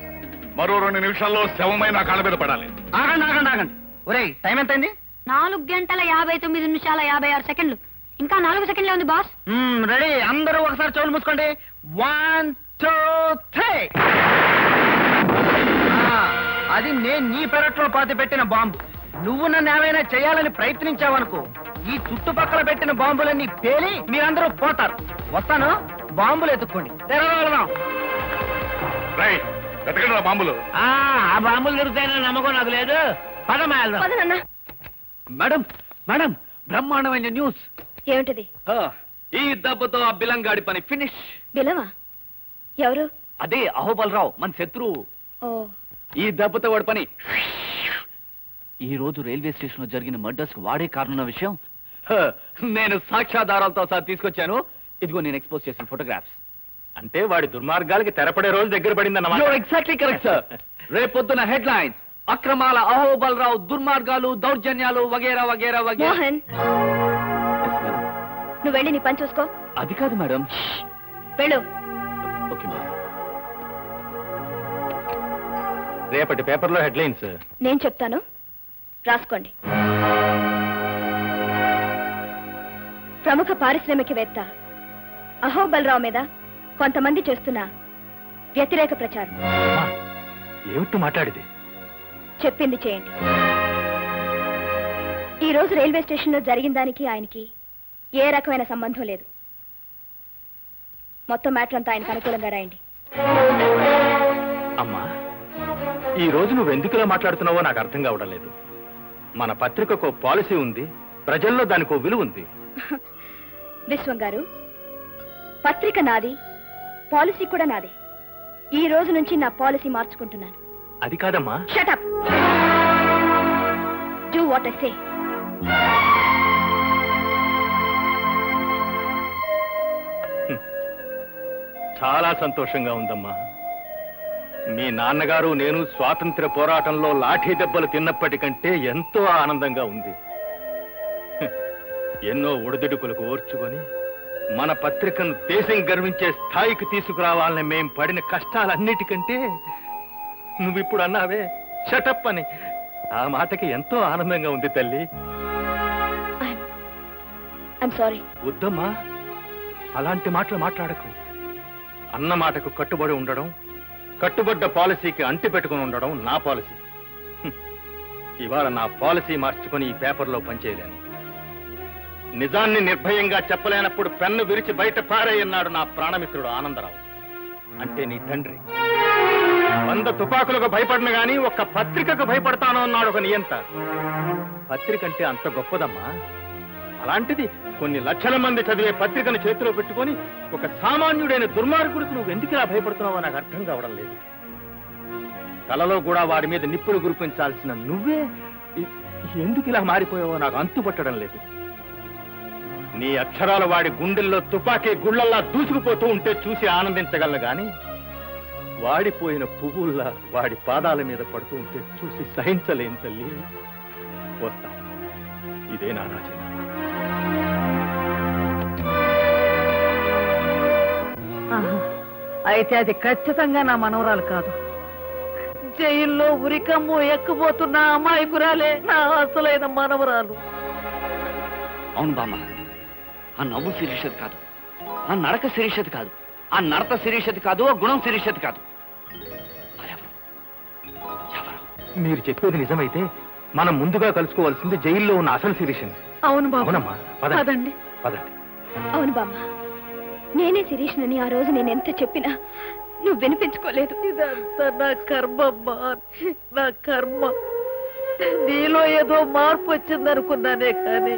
మరో 2 నిమిషాల్లో శవమై నా కాళ్ళ మీద పడాలి.
ఆగండి. ఒరేయ్, టైం ఎంతైంది?
4 గంటల 59 నిమిషాల 56 సెకండ్లు. ఇంకా 4 సెకండ్లే ఉంది బాస్.
రెడీ, అందరూ ఒకసారి చెవులు మూసుకోండి. 1, 2, 3. అది నేను నీ పెరట్లో పాతి పెట్టిన బాంబు. నువ్వు నన్ను ఏమైనా చేయాలని ప్రయత్నించావనుకో, ఈ చుట్టుపక్కల పెట్టిన బాంబులన్నీ పేలి మీరందరూ పోతారు. వస్తాను, బాంబులు ఎత్తుక్కోండి. తెరవగలదాం.
రైట్, వెతకండి బాంబులు.
ఆ బాంబులు దొరుకుతాయని నమ్మకం నాకు లేదు. పదమాయలు.
మేడం, బ్రహ్మాండమైన న్యూస్.
ఏమిటిది?
ఈ దెబ్బతో ఆ బిలంగాడి పని ఫినిష్.
బిలవా? ఎవరు?
అదే అహోబలరావు, మన శత్రువు.
ఓ,
ఈ దెబ్బతో వాడి పని. ఈ రోజు రైల్వే స్టేషన్ లో జరిగిన మర్డర్స్ కు వాడే కారణం విషయం నేను సాక్ష్యాధారాలతో సహా తీసుకొచ్చాను. ఇదిగో నేను ఎక్స్పోజ్ చేసిన ఫోటోగ్రాఫ్స్.
అంటే వాడి దుర్మార్గాలకి తెరపడే రోజు దగ్గర పడిందన్నమాట.
Exactly correct sir. రేపొద్దున హెడ్ లైన్స్, అక్రమాల అహోబలరావు, దుర్మార్గాలు, దౌర్జన్యాలు వగేరా వగేరా వగేరా.
మోహన్, నువ్వు వెళ్ళి నీ పని చూసుకో.
అది కాదు మేడం.
వెళ్ళు.
Okay madam.
రేపటి పేపర్లో హెడ్లైన్స్
నేను చెప్తాను, రాసుకోండి. ప్రముఖ పారిశ్రామికవేత్త అహోబలరావు మీద కొంతమంది చేస్తున్న వ్యతిరేక ప్రచారం.
ఏమిటి మాట్లాడిది?
చెప్పింది చేయండి. ఈ రోజు రైల్వే స్టేషన్ లో జరిగిన దానికి ఆయనకి ఏ రకమైన సంబంధం లేదు. మొత్తం మ్యాటర్ అంతా ఆయనకు అనుకూలంగా రాయండి.
అమ్మా, ఈ రోజు నువ్వు ఎందుకులా మాట్లాడుతున్నావో నాకు అర్థం కావడం లేదు. మన పత్రికకు పాలసీ ఉంది, ప్రజల్లో దానికి ఓ విలువ ఉంది.
విశ్వం గారు, పత్రిక నాది, పాలసీ కూడా నాదే. ఈ రోజు నుంచి నా పాలసీ మార్చుకుంటున్నాను.
అది కాదమ్మా.
Shut up. Do what I say.
చాలా సంతోషంగా ఉందమ్మా. మీ నాన్నగారు నేను స్వాతంత్ర్య పోరాటంలో లాఠీ దెబ్బలు తిన్నప్పటికంటే ఎంతో ఆనందంగా ఉంది. ఎన్నో ఒడిదుడుకులకు ఓర్చుకొని మన పత్రికను దేశం గర్వించే స్థాయికి తీసుకురావాలని మేం పడిన కష్టాలన్నిటికంటే నువ్విప్పుడు అన్నావే షటప్ అని, ఆ మాటకి ఎంతో ఆనందంగా ఉంది తల్లి.
I'm sorry.
వద్దమ్మా, అలాంటి మాటలు మాట్లాడకు. అన్న మాటకు కట్టుబడి ఉండడం, కట్టుబడ్డ పాలసీకి అంటి పెట్టుకుని ఉండడం నా పాలసీ. ఇవాళ నా పాలసీ మార్చుకుని ఈ పేపర్లో పనిచేయలేను. నిజాన్ని నిర్భయంగా చెప్పలేనప్పుడు పెన్ను విరిచి బయట పారేయన్నాడు నా ప్రాణమిత్రుడు ఆనందరావు, అంటే నీ తండ్రి. 100 తుపాకులకు భయపడిన గాని ఒక్క పత్రికకు భయపడతాను అన్నాడు ఒక నియంత. పత్రిక అంటే అంత గొప్పదమ్మా. అలాంటిది కొన్ని లక్షల మంది చదివే పత్రికను చేతిలో పెట్టుకొని ఒక సామాన్యుడైన దుర్మార్గుడికి నువ్వు ఎందుకు ఇలా భయపడుతున్నావో నాకు అర్థం కావడం లేదు. కలలో కూడా వాడి మీద నిప్పులు గురిపించాల్సిన నువ్వే ఎందుకు ఇలా మారిపోయావో నాకు అంతుపట్టడం లేదు. నీ అక్షరాలు వాడి గుండెల్లో తుపాకీ గుళ్ళల్లా దూసుకుపోతూ ఉంటే చూసి ఆనందించగలను గాని వాడిపోయిన పువ్వుల్లా వాడి పాదాల మీద పడుతూ ఉంటే చూసి సహించలేను తల్లి. వస్తా. ఇదే నా రాజీనామా.
అయితే అది ఖచ్చితంగా నా మనవరాలు కాదు. జైల్లో ఉరికమ్ము ఎక్కబోతున్న అమాయకురాలే నా అసలైన మనవరాలు.
అవును బామ్మ, ఆ నవ్వు శిరీషది కాదు, ఆ నడక శిరీషది కాదు, ఆ నడత శిరీషది కాదు, ఆ గుణం శిరీషది కాదు.
మీరు చెప్పేది నిజమైతే మనం ముందుగా కలుసుకోవాల్సింది జైల్లో ఉన్న అసలు శిరీషని.
అవును బాబు.
అవునమ్మా,
పదండి.
పదండి.
అవును బామ్మ, నేనే శిరీష్నని ఆ రోజు నేను ఎంత చెప్పినా నువ్వు వినిపించుకోలేదు.
ఇదంతా నా కర్మమ్మా, నా కర్మ. నీలో ఏదో మార్పు వచ్చిందనుకున్నానే కానీ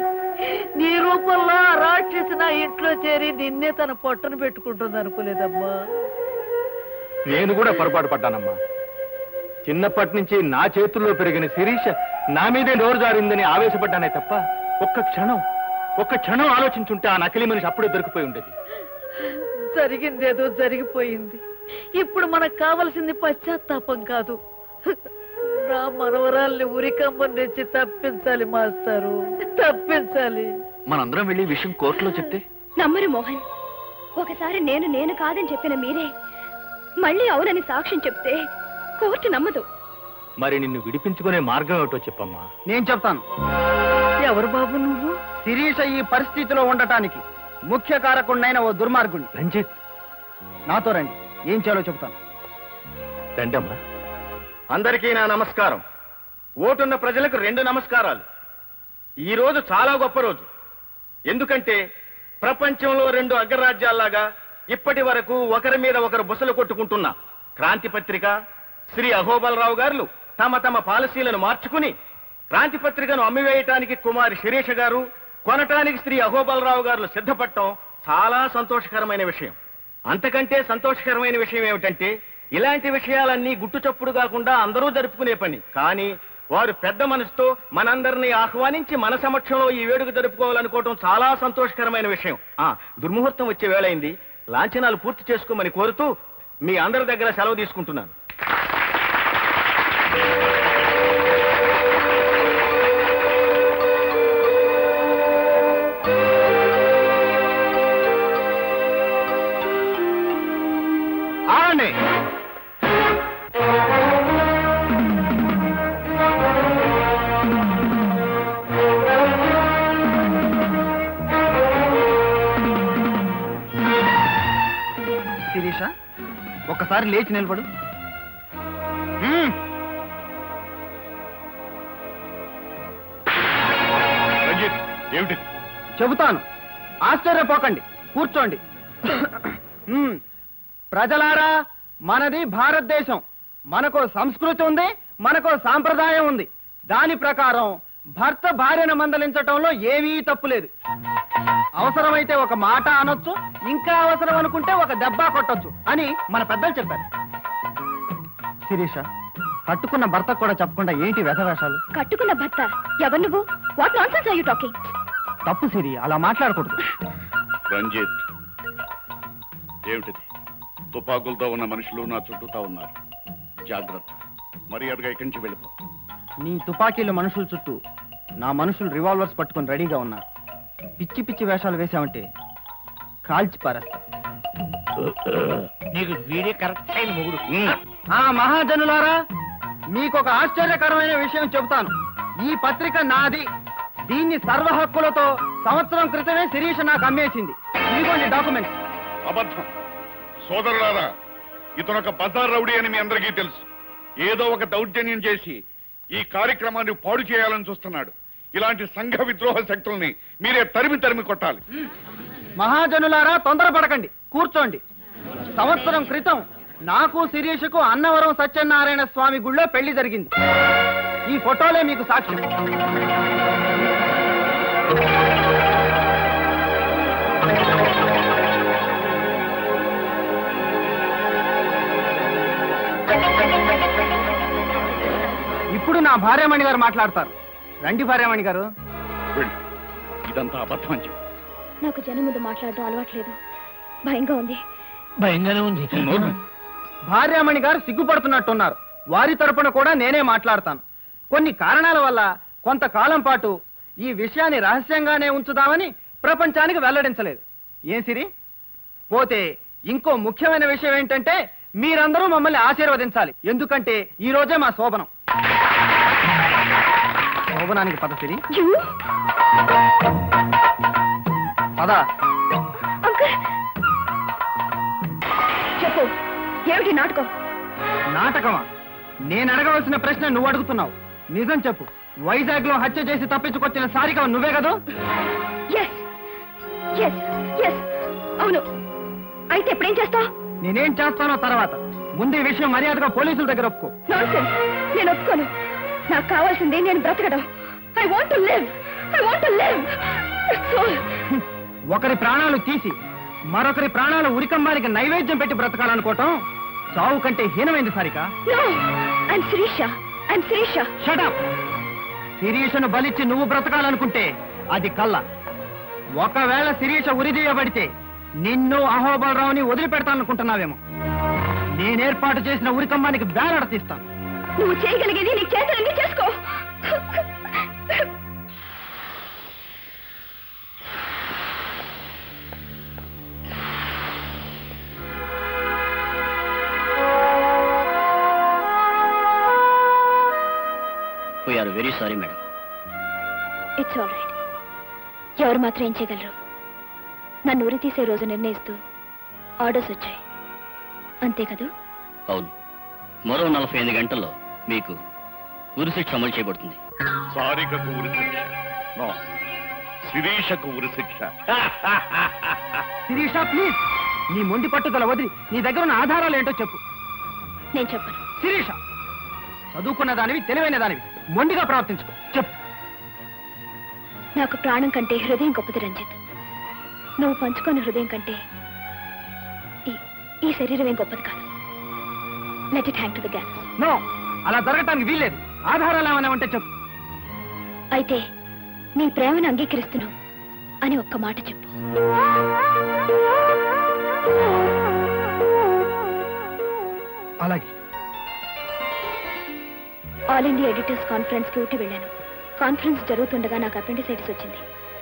నీ రూపంలో ఆ రాక్షసి నా ఇంట్లో చేరి నిన్నే తన పొట్టను పెట్టుకుంటుంది అనుకోలేదమ్మా.
నేను కూడా పొరపాటు పడ్డానమ్మా. చిన్నప్పటి నుంచి నా చేతుల్లో పెరిగిన శిరీష నా మీదే నోరు జారిందని ఆవేశపడ్డానే తప్ప ఒక్క క్షణం ఆలోచించుంటే ఆ నకిలీ మనిషి అప్పుడే దొరికిపోయి ఉండేది.
జరిగిందేదో జరిగిపోయింది. ఇప్పుడు మనకు కావలసింది పశ్చాత్తాపం కాదు, నా మనవరాల్ని ఉరికంబం తెచ్చి తప్పించాలి మాస్టారు, తప్పించాలి.
మనందరం వెళ్ళి విషయం కోర్టులో చెప్తే
నమ్మరు మోహన్. ఒకసారి నేను కాదని చెప్పిన మీరే మళ్ళీ అవునని సాక్ష్యం చెప్తే కోర్టు నమ్మదు.
మరి నిన్ను విడిపించుకునే మార్గం ఏమిటో చెప్పమ్మా.
నేను చెప్తాను.
ఎవరు బాబు నువ్వు?
శిరీష ఈ పరిస్థితిలో ఉండటానికి ముఖ్య కారకుడినైన ఓ దుర్మార్గుణ్ణి.
రంజిత్,
నాతో రండి, ఏం చేయాలో చెప్తాను.
రండమ్మా.
అందరికీ నా నమస్కారం. ఓటున్న ప్రజలకు 2 నమస్కారాలు. ఈ రోజు చాలా గొప్ప రోజు. ఎందుకంటే ప్రపంచంలో 2 అగ్రరాజ్యాల్లాగా ఇప్పటి వరకు ఒకరి మీద ఒకరు బుసలు కొట్టుకుంటున్న క్రాంతి పత్రిక, శ్రీ అహోబలరావు గారు తమ పాలసీలను మార్చుకుని క్రాంతి పత్రికను అమ్మివేయటానికి కుమారి శిరీష గారు, కొనటానికి శ్రీ అహోబలరావు గారు సిద్ధపడటం చాలా సంతోషకరమైన విషయం. అంతకంటే సంతోషకరమైన విషయం ఏమిటంటే ఇలాంటి విషయాలన్నీ గుట్టుచప్పుడు కాకుండా అందరూ జరుపుకునే పని. కానీ వారు పెద్ద మనసుతో మనందరినీ ఆహ్వానించి మన సమక్షంలో ఈ వేడుక జరుపుకోవాలనుకోవటం చాలా సంతోషకరమైన విషయం. దుర్ముహూర్తం వచ్చే వేళైంది. లాంఛనాలు పూర్తి చేసుకోమని కోరుతూ మీ అందరి దగ్గర సెలవు తీసుకుంటున్నాను.
ఆగండి. శిరీష, ఒకసారి లేచి నిలబడు.
రంజిత్, ఏమిటి?
చెబుతాను, ఆశ్చర్యపోకండి, కూర్చోండి. ప్రజలారా, మనది భారతదేశం. మనకో సంస్కృతి ఉంది, మనకో సాంప్రదాయం ఉంది. దాని ప్రకారం భర్త భార్యను మందలించటంలో ఏమీ తప్పులేదు. అవసరమైతే ఒక మాట అనొచ్చు, ఇంకా అవసరం అనుకుంటే ఒక దెబ్బ కొట్టొచ్చు అని మన పెద్దలు చెప్పారు. శిరీష, కట్టుకున్న భర్తకు కూడా చెప్పకుండా ఏంటి వ్యధవేషాలు?
కట్టుకున్న భర్త ఎవరు నువ్వు? What nonsense are you talking?
తప్పు సిరి, అలా మాట్లాడకూడదు.
రంజిత్, ఏమిటిది? తుపాకులతో ఉన్న మనుషులు నా చుట్టూతా ఉన్నారు. జాగ్రత్త, మర్యాదగా ఇక్కడి నుంచి వెళ్ళిపో.
నీ తుపాకీలు మనుషుల చుట్టూ, నా మనుషులు రివాల్వర్స్ పట్టుకుని రెడీగా ఉన్నారు. పిచ్చి పిచ్చి వేషాలు వేశామంటే కాల్చి పారేస్తా.
నీకు వీడే కరెక్ట్ అయిన మొగుడు.
మహాజనులారా, మీకొక ఆశ్చర్యకరమైన విషయం చెబుతాను. ఈ పత్రిక నాది. దీన్ని సర్వ హక్కులతో సంవత్సరం క్రితమే శిరీష నాకు అమ్మేసింది. ఇదిగోండి డాక్యుమెంట్స్.
అబద్ధం. సోదరులారా, ఇతనొక బజార్ రౌడీ అని మీ అందరికీ తెలుసు. ఏదో ఒక దౌర్జన్యం చేసి ఈ కార్యక్రమాన్ని పాడు చేయాలని చూస్తున్నాడు. ఇలాంటి సంఘ విద్రోహ శక్తుల్ని మీరే తరిమి కొట్టాలి.
మహాజనులారా, తొందరపడకండి, కూర్చోండి. సంవత్సరం క్రితం నాకు శిరీషకు అన్నవరం సత్యనారాయణ స్వామి గుళ్ళో పెళ్లి జరిగింది. ఈ ఫోటోలే మీకు సాక్ష్యం. ఇప్పుడు నా భార్యామణి గారు మాట్లాడతారు. రండి భార్యామణి గారు.
ఇదంతా అబద్ధం అని చెప్పు.
నాకు జనం ముందు మాట్లాడడం అలవాట్లేదు, భయంగా ఉంది.
భయంగానే ఉంది.
భార్యామణి గారు సిగ్గుపడుతున్నట్టున్నారు. వారి తరపున కూడా నేనే మాట్లాడతాను. కొన్ని కారణాల వల్ల కొంతకాలం పాటు ఈ విషయాన్ని రహస్యంగానే ఉంచుదామని ప్రపంచానికి వెల్లడించలేదు. ఏం సిరి? పోతే ఇంకో ముఖ్యమైన విషయం ఏంటంటే
మీరందరూ మమ్మల్ని ఆశీర్వదించాలి. ఎందుకంటే ఈ రోజే మా శోభనం. శోభనానికి పద సిరి. పద.
చెప్పు, ఏమిటి నాటకం?
నాటకమా? నేను అడగవలసిన ప్రశ్న నువ్వు అడుగుతున్నావు. నిజం చెప్పు, వైజాగ్ లో హత్య చేసి తప్పించుకొచ్చిన సారిక నువ్వే కదా?
అవును. అయితే ఎప్పుడేం చేస్తావు?
నేనేం చేస్తానో తర్వాత. ముందు ఈ విషయం మర్యాదగా పోలీసుల దగ్గర ఒప్పుకో.
నేను ఒప్పుకోను. నాకు కావాల్సింది నేను బ్రతకడం. I want to live.
ఒకరి ప్రాణాలు తీసి మరొకరి ప్రాణాలు ఉరికంబానికి నైవేద్యం పెట్టి బ్రతకాలనుకోవటం సావు కంటే హీనమైంది సారిక. Shut up. శిరీషను బలిచ్చి నువ్వు బ్రతకాలనుకుంటే అది కళ్ళ. ఒకవేళ శిరీష ఉరిదీయబడితే నిన్ను అహోబలరావుని వదిలిపెడతాననుకుంటున్నావేమో. నేనేర్పాటు చేసిన ఉరికంబానికి వేలాడ తీస్తాను.
నువ్వు చేయగలిగేది నీ చేతులన్నీ చేసుకో.
We're very sorry madam.
It's all right. ఎవరు మాత్రం ఏం చేయగలరు? నన్ను ఉరి తీసే రోజు నిర్ణయిస్తూ ఆర్డర్స్ వచ్చాయి, అంతే కదూ?
అవును. మరో 45 గంటల్లో మీకు ఉరిశిక్ష అమలు చేయబడుతుంది.
సారికకు ఉరిశిక్ష? నో, శిరీషకు ఉరిశిక్ష.
శిరీష ప్లీజ్, నీ మొండి పట్టుదల వదిలి నీ దగ్గర ఉన్న ఆధారాలు ఏంటో చెప్పు.
నేను చెప్పను.
శిరీష, చదువుకున్న దానివి, తెలివైన దానివి, మొండిగా ప్రవర్తించుకో. చెప్పు.
నాకు ప్రాణం కంటే హృదయం గొప్పది రంజిత్. నువ్వు పంచుకున్న హృదయం కంటే ఈ శరీరమేం గొప్పది కాదు. Let it hang to the gas.
No, అలా జరగటానికి వీల్లేదు. ఆధారాలు ఏమైనా ఉంటే చెప్పు.
అయితే నీ ప్రేమను అంగీకరిస్తున్నావు అని ఒక్క మాట చెప్పు.
అలాగే.
ఆల్ ఇండియా ఎడిటర్స్ కాన్ఫరెన్స్ కి ఊటి వెళ్ళాను. కాన్ఫరెన్స్ జరుగుతుండగా నాకు అపెండిసైటిస్ వచ్చింది.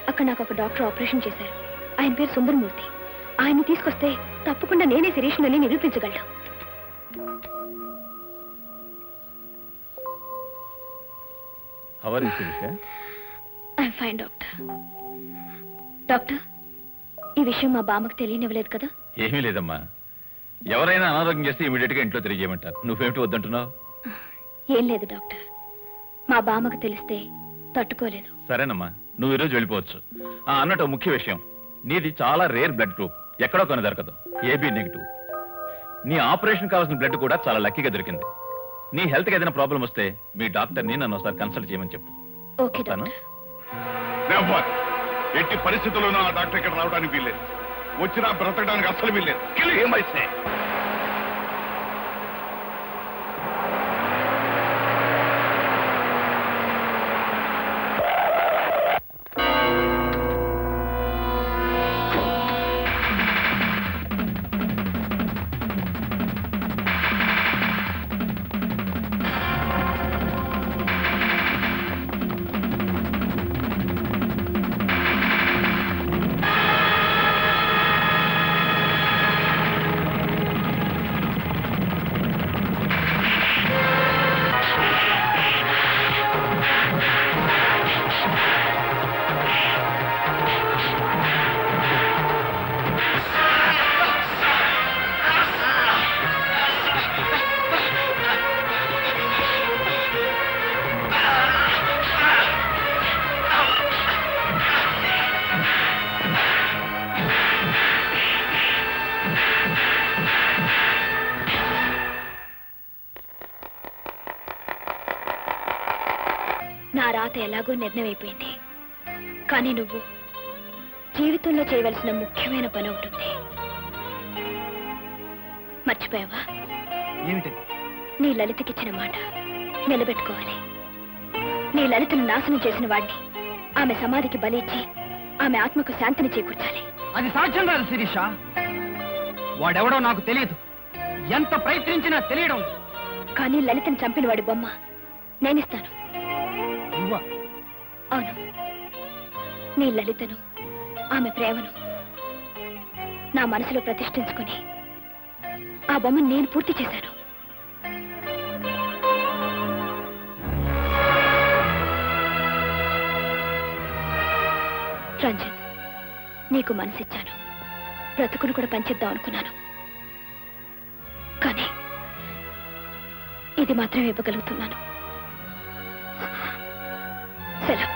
అక్కడ నాకు ఒక డాక్టర్ ఆపరేషన్ చేశారు. ఆయన పేరు సుందరమూర్తి. ఆయన్ని తీసుకొస్తే తప్పకుండా నేనే శిరీష్ని నిరూపించగలను. I'm fine doctor. డాక్టర్, ఈ విషయం మా బామ్మకు తెలియనివ్వలేదు కదా?
ఏమీ లేదమ్మా. ఎవరైనా అనారోగ్యం చేస్తే ఇమీడియట్ గా ఇంట్లో తెలియజేయమంటారు. నువ్వేమిటి వద్దంటున్నావు?
ఏం లేదు డాక్టర్, మా బామ్మకు తెలిస్తే తట్టుకోలేదు.
సరేనమ్మా, నువ్వు ఈరోజు వెళ్ళిపోవచ్చు. అన్నట్టు ముఖ్య విషయం, నీది చాలా రేర్ బ్లడ్ గ్రూప్, ఎక్కడో కొన్ని దొరకదు, ఏబీ నెగిటివ్. నీ ఆపరేషన్ కావాల్సిన బ్లడ్ కూడా చాలా లక్కీగా దొరికింది. నీ హెల్త్ కి ఏదైనా ప్రాబ్లం వస్తే మీ డాక్టర్ని నన్ను ఒకసారి కన్సల్ట్ చేయమని చెప్పు.
Okay doctor.
ఎట్టి పరిస్థితుల్లోనూ ఆ డాక్టర్ ఇక్కడ రావడానికి వీల్లేదు. వచ్చినా బ్రతకడానికి అస్సలు వీల్లేదు. ఏమైతే
నా రాత ఎలాగో నిర్ణయం అయిపోయింది. కానీ నువ్వు జీవితంలో చేయవలసిన ముఖ్యమైన పని ఒకటి ఉంది. మర్చిపోయావా?
ఏమిటది?
నీ లలితకిచ్చిన మాట నిలబెట్టుకోవాలి. నీ లలితను నాశనం చేసిన వాడిని ఆమె సమాధికి బలి ఇచ్చి ఆమె ఆత్మకు శాంతిని చేకూర్చాలి.
అది సాధ్యం కాదు శిరీష. వాడెవడో నాకు తెలియదు, ఎంత ప్రయత్నించినా తెలియడం.
కానీ లలితను చంపిన వాడి బొమ్మ నేనిస్తాను. అవును, నీ లలితను, ఆమె ప్రేమను నా మనసులో ప్రతిష్ఠించుకుని ఆ బొమ్మ నేను పూర్తి చేశాను. రంజన్, నీకు మనసిచ్చాను, బ్రతుకును కూడా పంచిద్దాం అనుకున్నాను. కానీ ఇది మాత్రమే ఇవ్వగలుగుతున్నాను. సెలవు.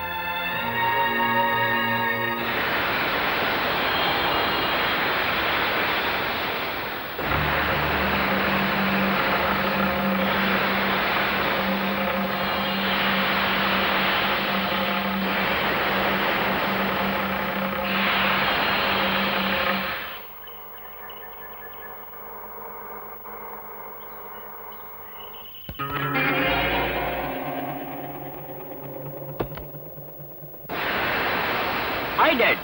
Hi dad.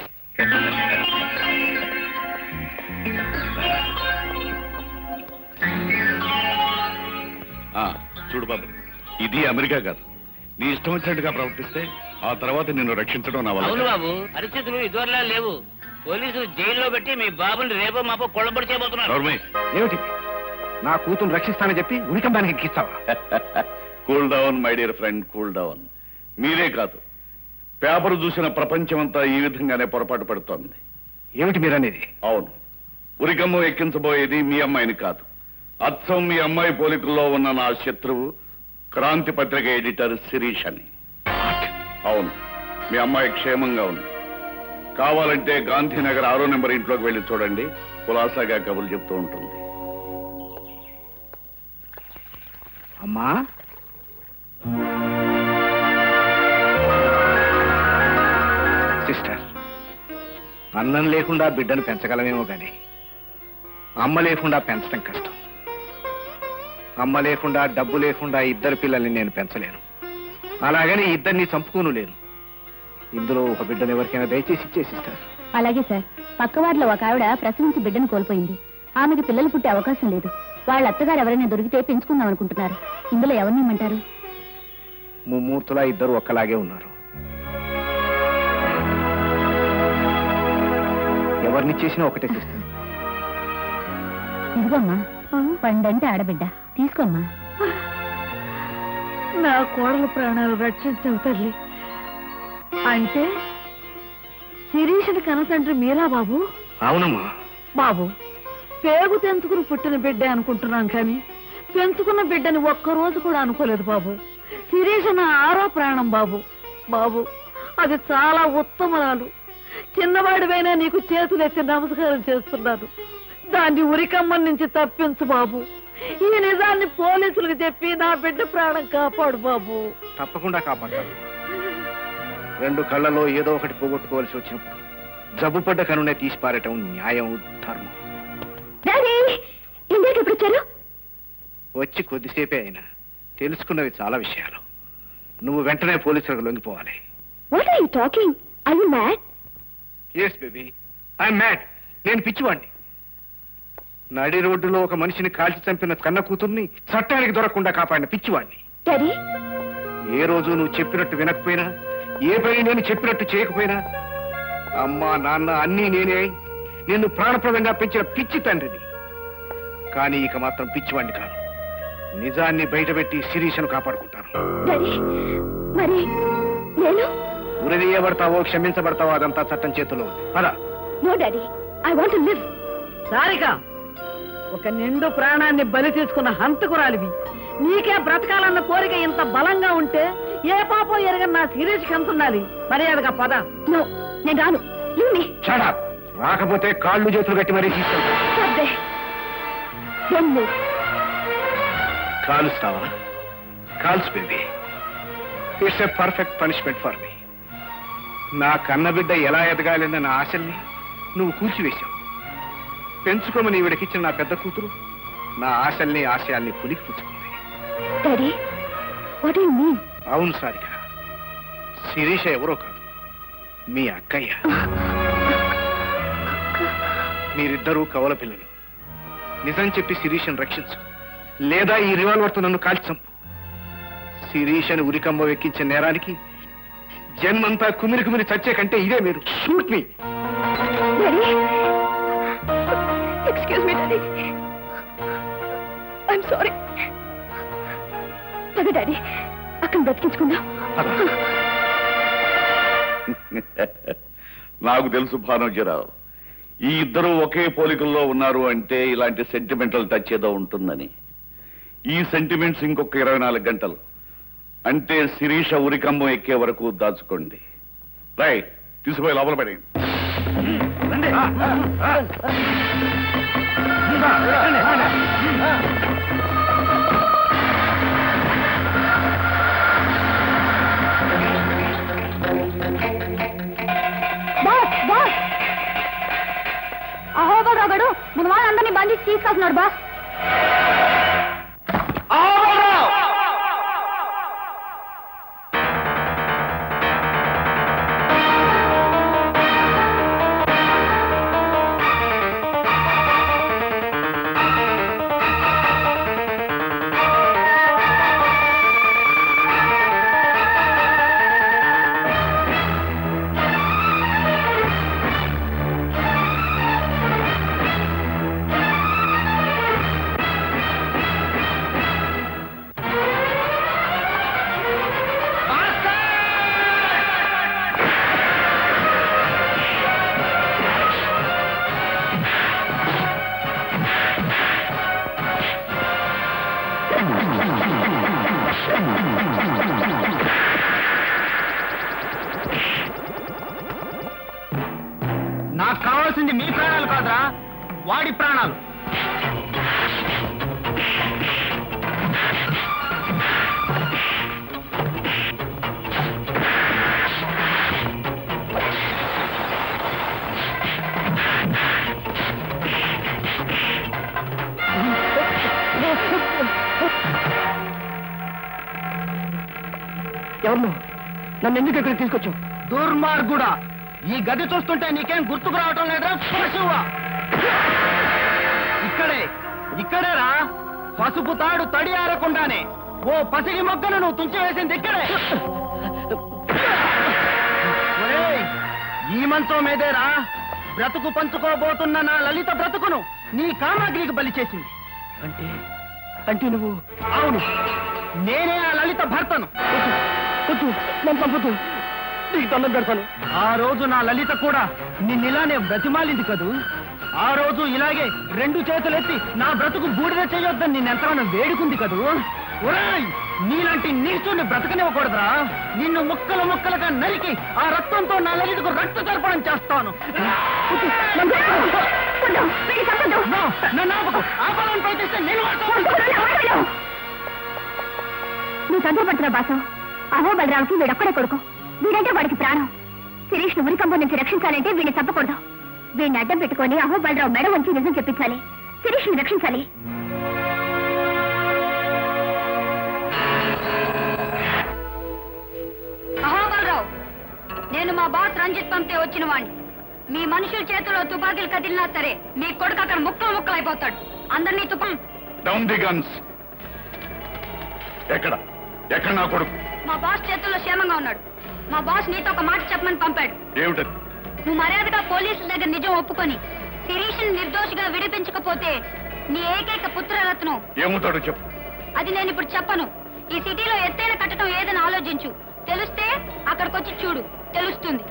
చూడు బాబు, ఇది అమెరికా కాదు. నీ ఇష్టం వచ్చినట్టుగా ప్రవర్తిస్తే ఆ తర్వాత నిన్ను రక్షించడం నా వల్ల
అవును
కాదు.
బాబు, పరిస్థితులు ఇదివరలా లేవు. పోలీసులు జైల్లో పెట్టి మీ బాబుని రేపో మాపో కొల్లబడి చేయబోతున్నారు.
నోర్మై.
ఏమిటి నా కూతురు రక్షిస్తానని చెప్పి ఉరికంబానికి ఎక్కిస్తావా?
Cool down my dear friend, cool down. మీరే కాదు, పేపర్ చూసిన ప్రపంచమంతా ఈ విధంగానే పొరపాటు పడుతోంది.
ఏమిటి మీరనేది?
అవును, ఉరికమ్మ ఎక్కించబోయేది మీ అమ్మాయిని కాదు, అచ్చం మీ అమ్మాయి పోలికల్లో ఉన్న నా శత్రువు క్రాంతి పత్రిక ఎడిటర్ శిరీష్ అని. అవును, మీ అమ్మాయి క్షేమంగా ఉంది. కావాలంటే గాంధీనగర్ 6వ నెంబర్ ఇంట్లోకి వెళ్ళి చూడండి, కులాసాగా కబుర్లు చెప్తూ ఉంటుంది.
అమ్మా, సిస్టర్, అన్నం లేకుండా బిడ్డను పెంచగలమేమో గాని అమ్మ లేకుండా పెంచడం కష్టం. అమ్మ లేకుండా, డబ్బు లేకుండా ఇద్దరు పిల్లల్ని నేను పెంచలేను. అలాగని ఇద్దరిని చంపుకోను లేను. ఇందులో ఒక బిడ్డను ఎవరికైనా దయచేసి ఇచ్చేసిస్తారు.
అలాగే సార్. పక్కవారిలో ఒక ఆవిడ ప్రసవించి బిడ్డను కోల్పోయింది. ఆమెకి పిల్లలు పుట్టే అవకాశం లేదు. వాళ్ళ అత్తగారు ఎవరైనా దొరికితే పెంచుకుందాం అనుకుంటున్నారు. ఇందులో ఎవరిని ఇమ్మంటారు?
ముమ్మూర్తులా ఇద్దరు ఒక్కలాగే ఉన్నారు. ఎవరిని చేసినా ఒకటే సిస్టర్.
ఇదిగోమ్మా, పండంటే ఆడబిడ్డ, తీసుకోమ్మా.
నా కోడలు ప్రాణాలు రక్షించవు తల్లి. అంటే శిరీషుడి కనతండ్రి మీరా బాబు?
అవునమ్మా.
బాబు, పేగు తెంచుకుని పుట్టిన బిడ్డ అనుకుంటున్నాం కానీ పెంచుకున్న బిడ్డని ఒక్కరోజు కూడా అనుకోలేదు బాబు. శిరీష నా 6వ ప్రాణం బాబు. బాబు, అది చాలా ఉత్తమరాలు. చిన్నవాడివైనా నీకు చేతులెత్తి నమస్కారం చేస్తున్నాను. దాన్ని ఉరికమ్మం నుంచి తప్పించు బాబు. ఈ నిజాన్ని పోలీసులకు చెప్పి నా బిడ్డ ప్రాణం కాపాడు బాబు.
తప్పకుండా కాపాడతాను. 2 కళ్ళలో ఏదో ఒకటి పోగొట్టుకోవాల్సి వచ్చినప్పుడు జబ్బుపడ్డ కనునే తీసి పారటం న్యాయం, ధర్మం. వచ్చి కొద్దిసేపే అయినా తెలుసుకున్నవి చాలా విషయాలు. నువ్వు వెంటనే పోలీసులకు లొంగిపోవాలి.
What are you talking? Are you mad?
Yes, baby. I'm mad. నేను పిచ్చివాణ్ణి. నడి రోడ్డులో ఒక మనిషిని కాల్చి చంపిన కన్న కూతుర్ని చట్టానికి దొరకకుండా కాపాడిన పిచ్చివాణ్ణి.
డాడీ,
ఏ రోజు నువ్వు చెప్పినట్టు వినకపోయినా, ఏ పని నేను చెప్పినట్టు చేయకపోయినా, అమ్మా నాన్న అన్నీ నేనే నిన్ను ప్రాణప్రదంగా పెంచిన పిచ్చి తండ్రిని. కానీ ఇక మాత్రం పిచ్చివాణ్ణి కాదు. నిజాన్ని బయటపెట్టి శిరీషను కాపాడుకుంటాను.
డాడీ, మరి నేను
ఉరిదీయబడతావో క్షమించబడతావో అదంతా చట్టం చేతిలో ఉంది. అలా
no daddy, I want to live.
Sarika, ఒక నిండు ప్రాణాన్ని బలి తీసుకున్న హంతకురాలివి. నీకే బ్రతకాలన్న కోరిక ఇంత బలంగా ఉంటే ఏ పాపం ఎరగని నా శిరీష్ కంటున్నది. మర్యాదగా పద.
నో, నేను రాను.
చాడా, రాకపోతే కాళ్ళు చేతులు కట్టి మరీ తీసుకెళ్తా. కాలుస్తావా? కాల్స్ baby. It's a perfect punishment for me. నా కన్నబిడ్డ ఎలా ఎదగాలన్న నా ఆశల్ని నువ్వు కూల్చివేశావు. పెంచుకోమని ఈవిడకిచ్చిన నా పెద్ద కూతురు నా ఆశల్ని, ఆశయాల్ని పులికి పుచ్చుకుంది. అవును సారిక, శిరీష ఎవరో కాదు, మీ అక్కయ్య. మీరిద్దరూ కవల పిల్లలు. నిజం చెప్పి శిరీషను రక్షించు, లేదా ఈ రివాల్వర్తో నన్ను కాల్చి చంపు. శిరీషను ఉరికంబ ఎక్కించిన నేరానికి జన్మంతా కుమిరి కుమిరి చచ్చే కంటే ఇదే మీరు. Shoot me.
Excuse me daddy.
I'm sorry. పద డాడీ, అక్కడ బ్రతికించుకుందాం.
నాకు తెలుసు భానుజీరావు, ఈ ఇద్దరు ఒకే పోలికల్లో ఉన్నారు అంటే ఇలాంటి సెంటిమెంటల్ టచ్ ఏదో ఉంటుందని. ఈ సెంటిమెంట్స్ ఇంకొక 24 గంటలు అంటే శిరీష ఉరికంబం ఎక్కే వరకు దాచుకోండి. రైట్, తీసుకుపోయి లోపల పడేయండి.
అహోబలరావు గడు మన వాళ్ళందరినీ బంధించి తీసుకొస్తున్నాడు బాస్.
నాకు కావాల్సింది మీ ప్రాణాలు కాదురా, వాడి ప్రాణాలు.
ఎవరు నన్ను ఎందుకు ఇక్కడ తీసుకొచ్చావు?
దుర్మార్గుడా, ఈ గది చూస్తుంటే నీకేం గుర్తుకు రావటం లేదా? పశువా, ఇక్కడేరా పసుపు తాడు తడి ఆరకుండానే ఓ పసిడి మొగ్గను నువ్వు తుంచివేసింది ఇక్కడే. ఒరేయ్, ఈ మంచం మీదేరా బ్రతుకు పంచుకోబోతున్న నా లలిత బ్రతుకును నీ కామాగ్రికి బలి చేసింది.
అంటే నువ్వు?
అవును, నేనే ఆ లలిత భర్తను.
నన్ను చంపుతూ నీకు దండం పెడతాను.
ఆ రోజు నా లలిత కూడా నిన్నిలానే బ్రతిమాలింది కదూ. ఆ రోజు ఇలాగే 2 చేతులెత్తి నా బ్రతుకు బూడిద చేయొద్దని నిన్నెంతగానో వేడుకుంది కదూ. ఒరేయ్, నీలాంటి నీచుని బ్రతకనివ్వకూడదురా. నిన్ను ముక్కలు ముక్కలుగా నరికి ఆ రక్తంతో నా లలితకు రక్త తర్పణం చేస్తాను. నన్ను ఆపకు, ఆపాలని ప్రయత్నిస్తే నేను
నువ్వు తొందరపడుతున్నా బాసు. అహోబలరావుకి వీడొక్కడే కొడుకు, వీడంటే వాడికి ప్రాణం. శిరీష్ ను ఉరికంబం నుంచి రక్షించాలంటే వీడిని తప్పకూడదు. వీడిని అడ్డం పెట్టుకొని అహోబలరావు మెడ వంచి నిజం చెప్పించాలి. శిరీష్ ని రక్షించాలి.
అహోబలరావు, నేను మా బాస్ రంజిత్ పంపితే వచ్చిన వాణ్ణి. మీ మనుషుల చేతిలో తుపాకీలు కదిలినా సరే మీ కొడుకు అక్కడ ముక్కలు అయిపోతాడు. అందరినీ
డౌన్ ది గన్స్. ఎక్కడ నా కొడుకు?
మా బాస్ చేతుల్లో క్షేమంగా ఉన్నాడు. మా బాస్ నీతో ఒక మాట చెప్పమని పంపాడు.
ఏమిటది?
నువ్వు మర్యాదగా పోలీసుల దగ్గర నిజం ఒప్పుకొని శిరీష్ని నిర్దోషిగా విడిపించకపోతే నీ ఏకైక పుత్రరత్నం
ఏమవుతాడో చెప్పు.
అది నేను ఇప్పుడు చెప్పను. ఈ సిటీలో ఎత్తైన కట్టడం ఏదని ఆలోచించు. తెలిస్తే అక్కడికొచ్చి చూడు, తెలుస్తుంది.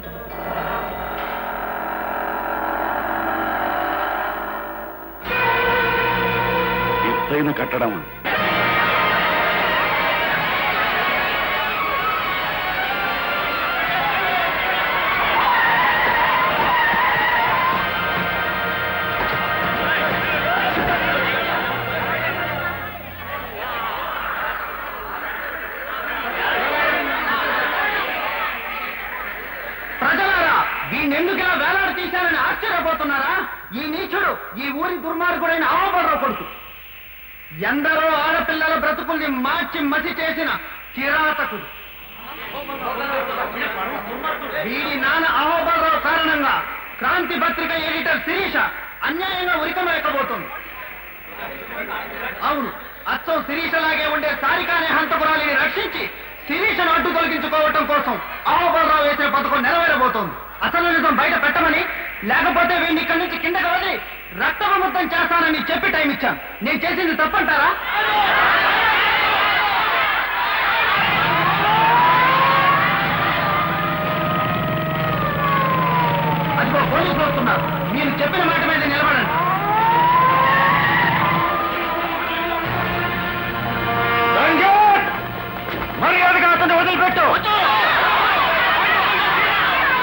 ఎత్తైన కట్టడం?
వీణెందుకులా వేలాడ తీశారని ఆశ్చర్యపోతున్నారా? ఈ నీచుడు ఈ ఊరి దుర్మార్గుడైన అహోబలరావు కొడుకు. ఎందరో ఆడపిల్లల బ్రతుకుల్ని మార్చి మసి చేసిన కిరాతకుడు. వీడి నాన్న అహోబలరావు కారణంగా క్రాంతి పత్రిక ఎడిటర్ శిరీష అన్యాయంగా ఉరికమలేకపోతుంది. అవును, అచ్చం శిరీషలాగే ఉండే సారిక అనే హంతకురాలిని రక్షించి శిరీషను అడ్డు తొలగించుకోవటం కోసం అహోబలరావు వేసిన పథకం నెరవేరబోతోంది. అసలు నిజం బయట పెట్టమని
లేకపోతే వీడిని ఇక్కడి నుంచి కిందకి వదిలి రక్తముద్రం చేస్తానని చెప్పి టైం ఇచ్చాను. నేను చేసింది తప్పంటారా? అదిగో పోలీసులు వస్తున్నారు. మీరు చెప్పిన మాట మీద నిలబడండి. మర్యాదగా అతన్ని వదిలిపెట్టు.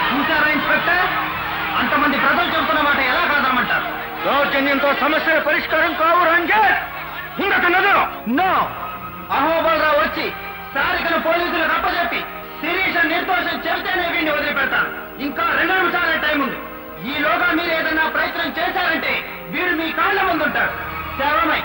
చూసారా ఇన్స్పెక్టర్, అంతమంది ప్రజలు చెబుతున్న మాట ఎలా కాదనమంటారు? దౌర్జన్యంతో సమస్యల పరిష్కారం కావు రంజిత్. నో, అహోబలరావు వచ్చి సారికను పోలీసులకు అప్పచెప్పి శిరీష నిర్దోషం చెబితేనే వీడిని వదిలిపెడతాను. ఇంకా 2 నిమిషాలే టైం ఉంది. ఈలోగా మీరు ఏదన్నా ప్రయత్నం చేశారంటే వీడు మీ కాళ్ళ ముందుంటాడు. శవమై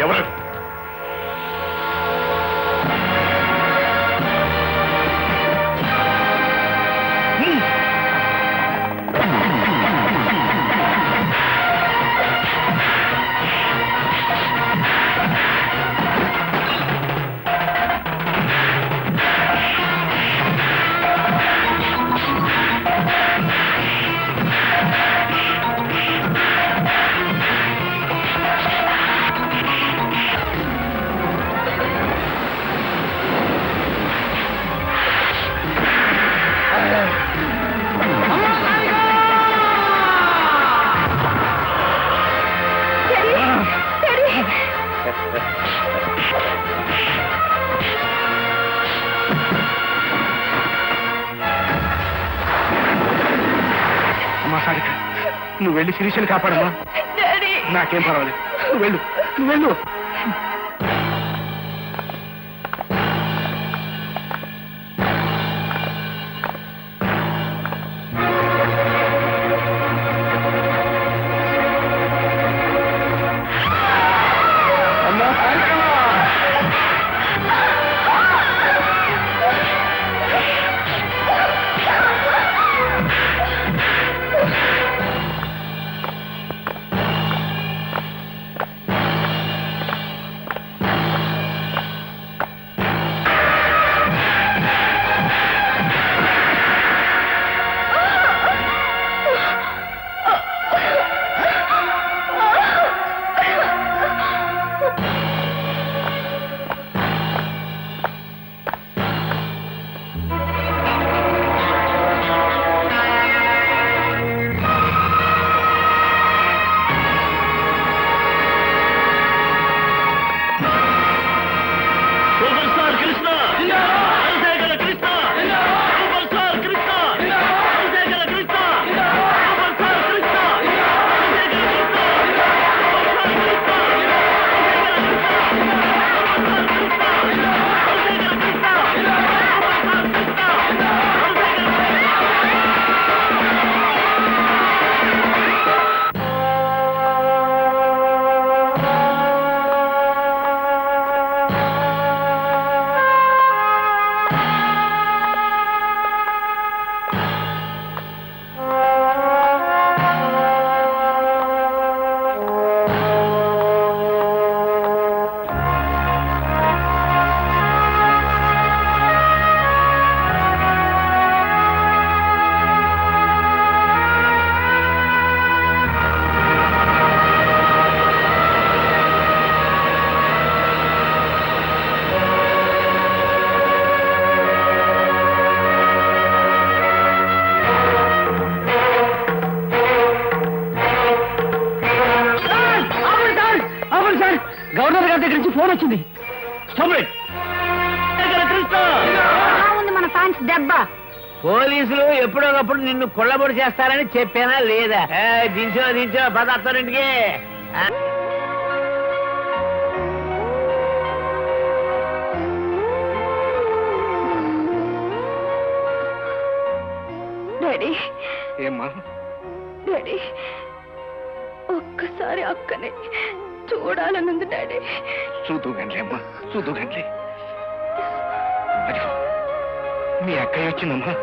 ఎవరు?
అమ్మా సారిక, నువ్వు వెళ్ళి శిరీషని కాపాడమ్మా. నాకేం పర్వాలేదు, నువ్వు వెళ్ళు, నువ్వు వెళ్ళు.
సార్ గవర్నర్ గారి దగ్గర నుంచి ఫోన్ వచ్చింది.
ఉంది మన ఫ్యాన్స్ దెబ్బ.
పోలీసులు ఎప్పుడోకప్పుడు నిన్ను కొల్లబొడి చేస్తారని చెప్పానా లేదా? దించో పదార్థారింటికి.
డాడీ
ఏమ్మా?
డాడీ ఒక్కసారి అక్కనే చూడాలనుంది డాడీ.
చూదుగండి అమ్మా, చూదుగండి. మీ అక్కయ్య వచ్చిందమ్మా.